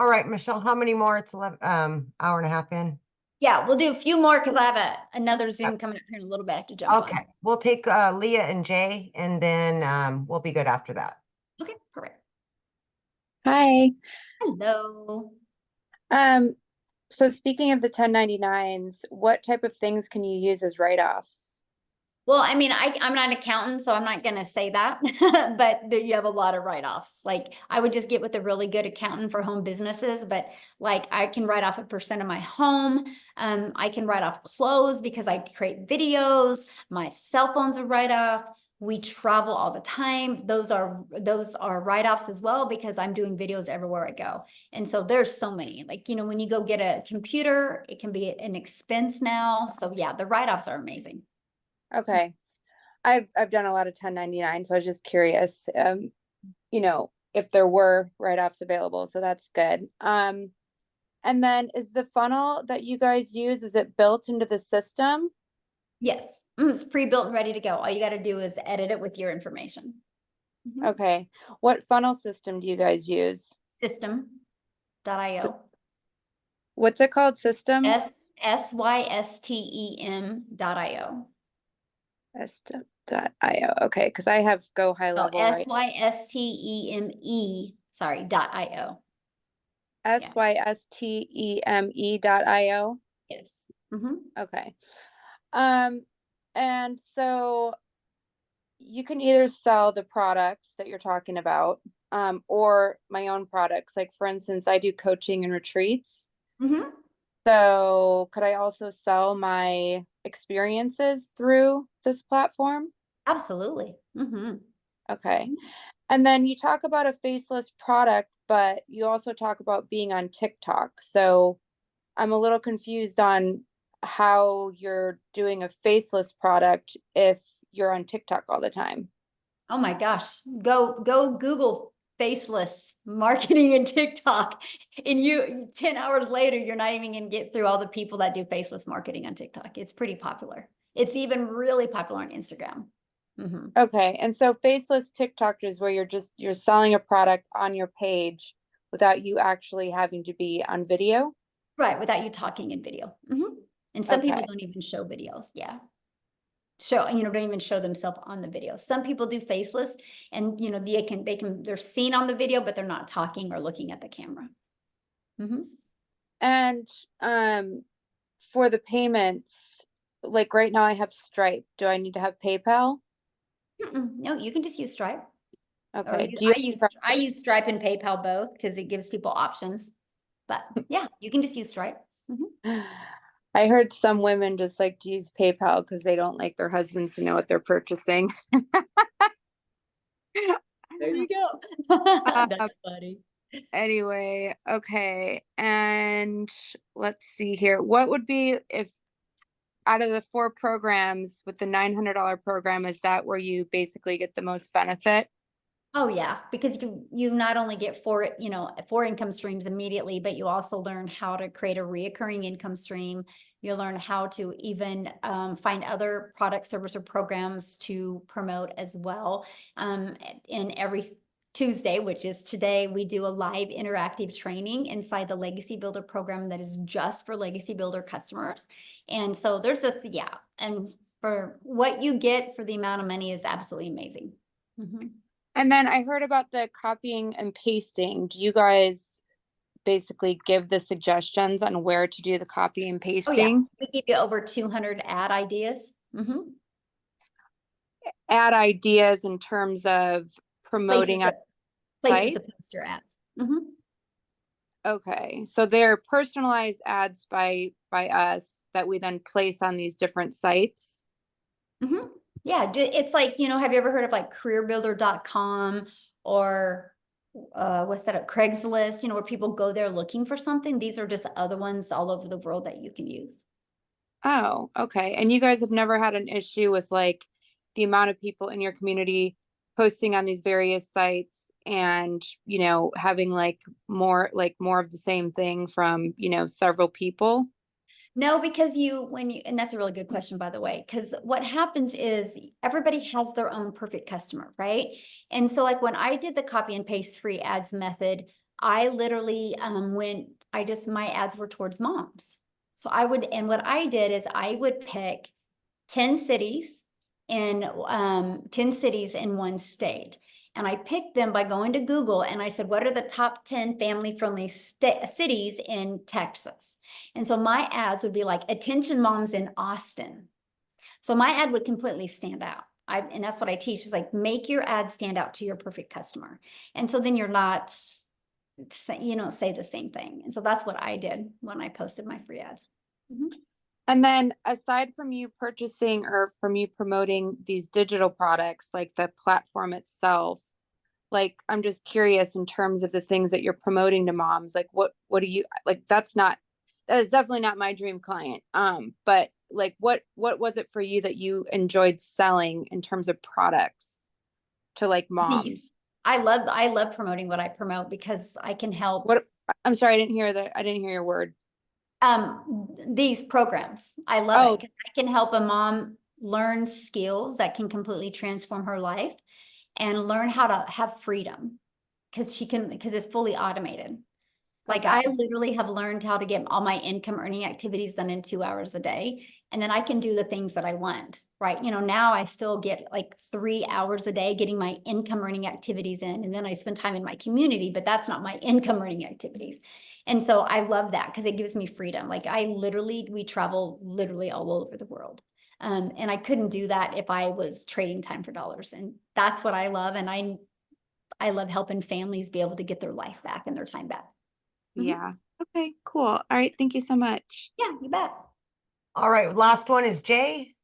B: right, Michelle, how many more? It's 11, hour and a half in.
A: Yeah, we'll do a few more because I have another Zoom coming up here in a little bit. I have to jump on.
B: Okay, we'll take Leah and Jay, and then we'll be good after that.
A: Okay, perfect.
L: Hi.
A: Hello.
L: So speaking of the 1099s, what type of things can you use as write-offs?
A: Well, I mean, I'm not an accountant, so I'm not going to say that, but you have a lot of write-offs. Like, I would just get with a really good accountant for home businesses, but like I can write off 1% of my home. I can write off clothes because I create videos. My cell phone's a write-off. We travel all the time. Those are write-offs as well, because I'm doing videos everywhere I go. And so there's so many, like, you know, when you go get a computer, it can be an expense now. So yeah, the write-offs are amazing.
L: Okay. I've done a lot of 1099, so I was just curious, you know, if there were write-offs available. So that's good. And then is the funnel that you guys use, is it built into the system?
A: Yes, it's pre-built and ready to go. All you got to do is edit it with your information.
L: Okay. What funnel system do you guys use?
A: System.io.
L: What's it called? System?
A: system.io.
L: S.io. Okay, because I have Go High Level.
A: systeme, sorry, .io.
L: systeme.io.
A: Yes.
L: Okay. And so you can either sell the products that you're talking about, or my own products. Like, for instance, I do coaching and retreats. So could I also sell my experiences through this platform?
A: Absolutely.
L: Okay. And then you talk about a faceless product, but you also talk about being on TikTok. So I'm a little confused on how you're doing a faceless product if you're on TikTok all the time.
A: Oh my gosh. Go Google faceless marketing and TikTok, and 10 hours later, you're not even going to get through all the people that do faceless marketing on TikTok. It's pretty popular. It's even really popular on Instagram.
L: Okay. And so faceless TikTok is where you're selling a product on your page without you actually having to be on video.
A: Right. Without you talking in video. And some people don't even show videos. Yeah. Don't even show themselves on the video. Some people do faceless, and they're seen on the video, but they're not talking or looking at the camera.
L: And for the payments, like right now I have Stripe. Do I need to have PayPal?
A: No, you can just use Stripe.
L: Okay.
A: I use Stripe and PayPal both because it gives people options. But yeah, you can just use Stripe.
L: I heard some women just like to use PayPal because they don't like their husbands to know what they're purchasing.
A: There you go. That's funny.
L: Anyway, okay. And let's see here. What would be if out of the 4 programs with the $900 program, is that where you basically get the most benefit?
A: Oh yeah, because you not only get 4 income streams immediately, but you also learn how to create a reoccurring income stream. You'll learn how to even find other product, service, or programs to promote as well. In every Tuesday, which is today, we do a live interactive training inside the Legacy Builder program that is just for Legacy Builder customers. And so there's and for what you get for the amount of money is absolutely amazing.
L: And then I heard about the copying and pasting. Do you guys basically give the suggestions on where to do the copy and pasting?
A: Oh yeah, we give you over 200 ad ideas.
L: Ad ideas in terms of promoting
A: places to post your ads.
L: Okay, so they're personalized ads by us that we then place on these different sites.
A: Yeah, it's like, have you ever heard of like careerbuilder.com or what's that, Craigslist, where people go there looking for something? These are just other ones all over the world that you can use.
L: Oh, okay. And you guys have never had an issue with like the amount of people in your community posting on these various sites and, having like more of the same thing from, several people?
A: No, because and that's a really good question, by the way, because what happens is everybody has their own perfect customer, right? And so like when I did the copy and paste free ads method, I literally my ads were towards moms. So what I did is I would pick 10 cities in 10 cities in one state. And I picked them by going to Google and I said, what are the top 10 family-friendly cities in Texas? And so my ads would be like, attention moms in Austin. So my ad would completely stand out. And that's what I teach is like, make your ad stand out to your perfect customer. And so then you don't say the same thing. And so that's what I did when I posted my free ads.
L: And then aside from you purchasing or from you promoting these digital products, like the platform itself, like, I'm just curious in terms of the things that you're promoting to moms, like what do you like? That is definitely not my dream client. But like, what was it for you that you enjoyed selling in terms of products to like moms?
A: I love promoting what I promote because I can help.
L: I'm sorry, I didn't hear your word.
A: These programs. I love it because I can help a mom learn skills that can completely transform her life and learn how to have freedom because it's fully automated. Like I literally have learned how to get all my income earning activities done in 2 hours a day. And then I can do the things that I want, right? Now I still get like 3 hours a day getting my income earning activities in. And then I spend time in my community, but that's not my income earning activities. And so I love that because it gives me freedom. Like we travel literally all over the world. And I couldn't do that if I was trading time for dollars. And that's what I love. And I love helping families be able to get their life back and their time back.
L: Yeah. Okay, cool. All right. Thank you so much.
A: Yeah, you bet.
B: All right. Last one is Jay,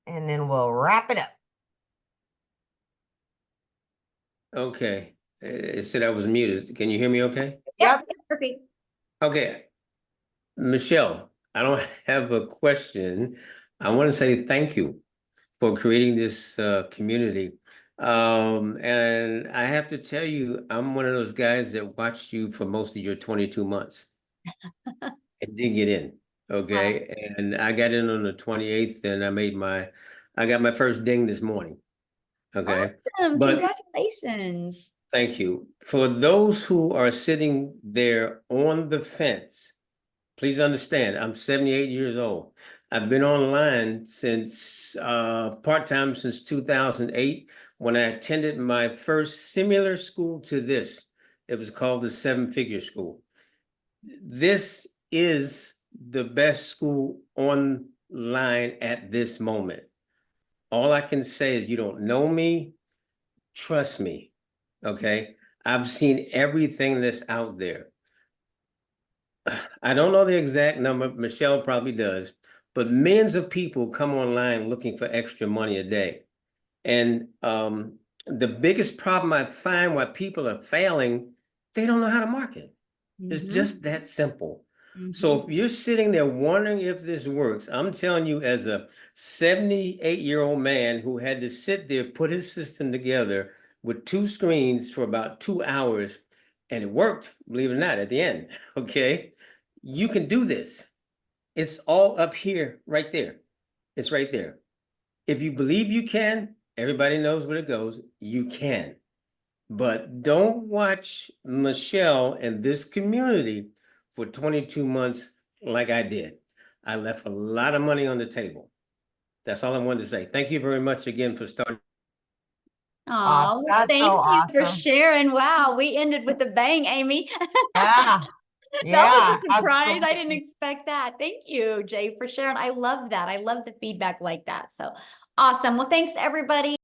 B: and then we'll wrap it up.
M: Okay. It said I was muted. Can you hear me okay?
A: Yep. Perfect.
M: Okay. Michelle, I don't have a question. I want to say thank you for creating this community. And I have to tell you, I'm one of those guys that watched you for most of your 22 months and didn't get in. Okay. And I got in on the 28th and I got my first ding this morning. Okay.
A: Awesome.
M: But
A: congratulations.
M: thank you. For those who are sitting there on the fence, please understand, I'm 78 years old. I've been online since part-time since 2008 when I attended my first similar school to this. It was called the 7-Figure School. This is the best school online at this moment. All I can say is, you don't know me, trust me, okay? I've seen everything that's out there. I don't know the exact number, Michelle probably does, but millions of people come online looking for extra money a day. And the biggest problem I find why people are failing, they don't know how to market. It's just that simple. So if you're sitting there wondering if this works, I'm telling you, as a 78-year-old man who had to sit there, put his system together with 2 screens for about 2 hours, and it worked, believe it or not, at the end, okay? You can do this. It's all up here, right there. It's right there. If you believe you can, everybody knows where it goes, you can. But don't watch Michelle and this community for 22 months like I did. I left a lot of money on the table. That's all I wanted to say. Thank you very much again for starting.
A: Oh,
B: That's
A: thank
B: so
A: you for
B: awesome.
A: sharing. Wow, we ended with a bang, Amy.
B: Yeah.
A: That was a surprise. I didn't
B: absolutely.
A: expect that. Thank you, Jay, for sharing. I love that. I love the feedback like that. So awesome. Well, thanks, everybody.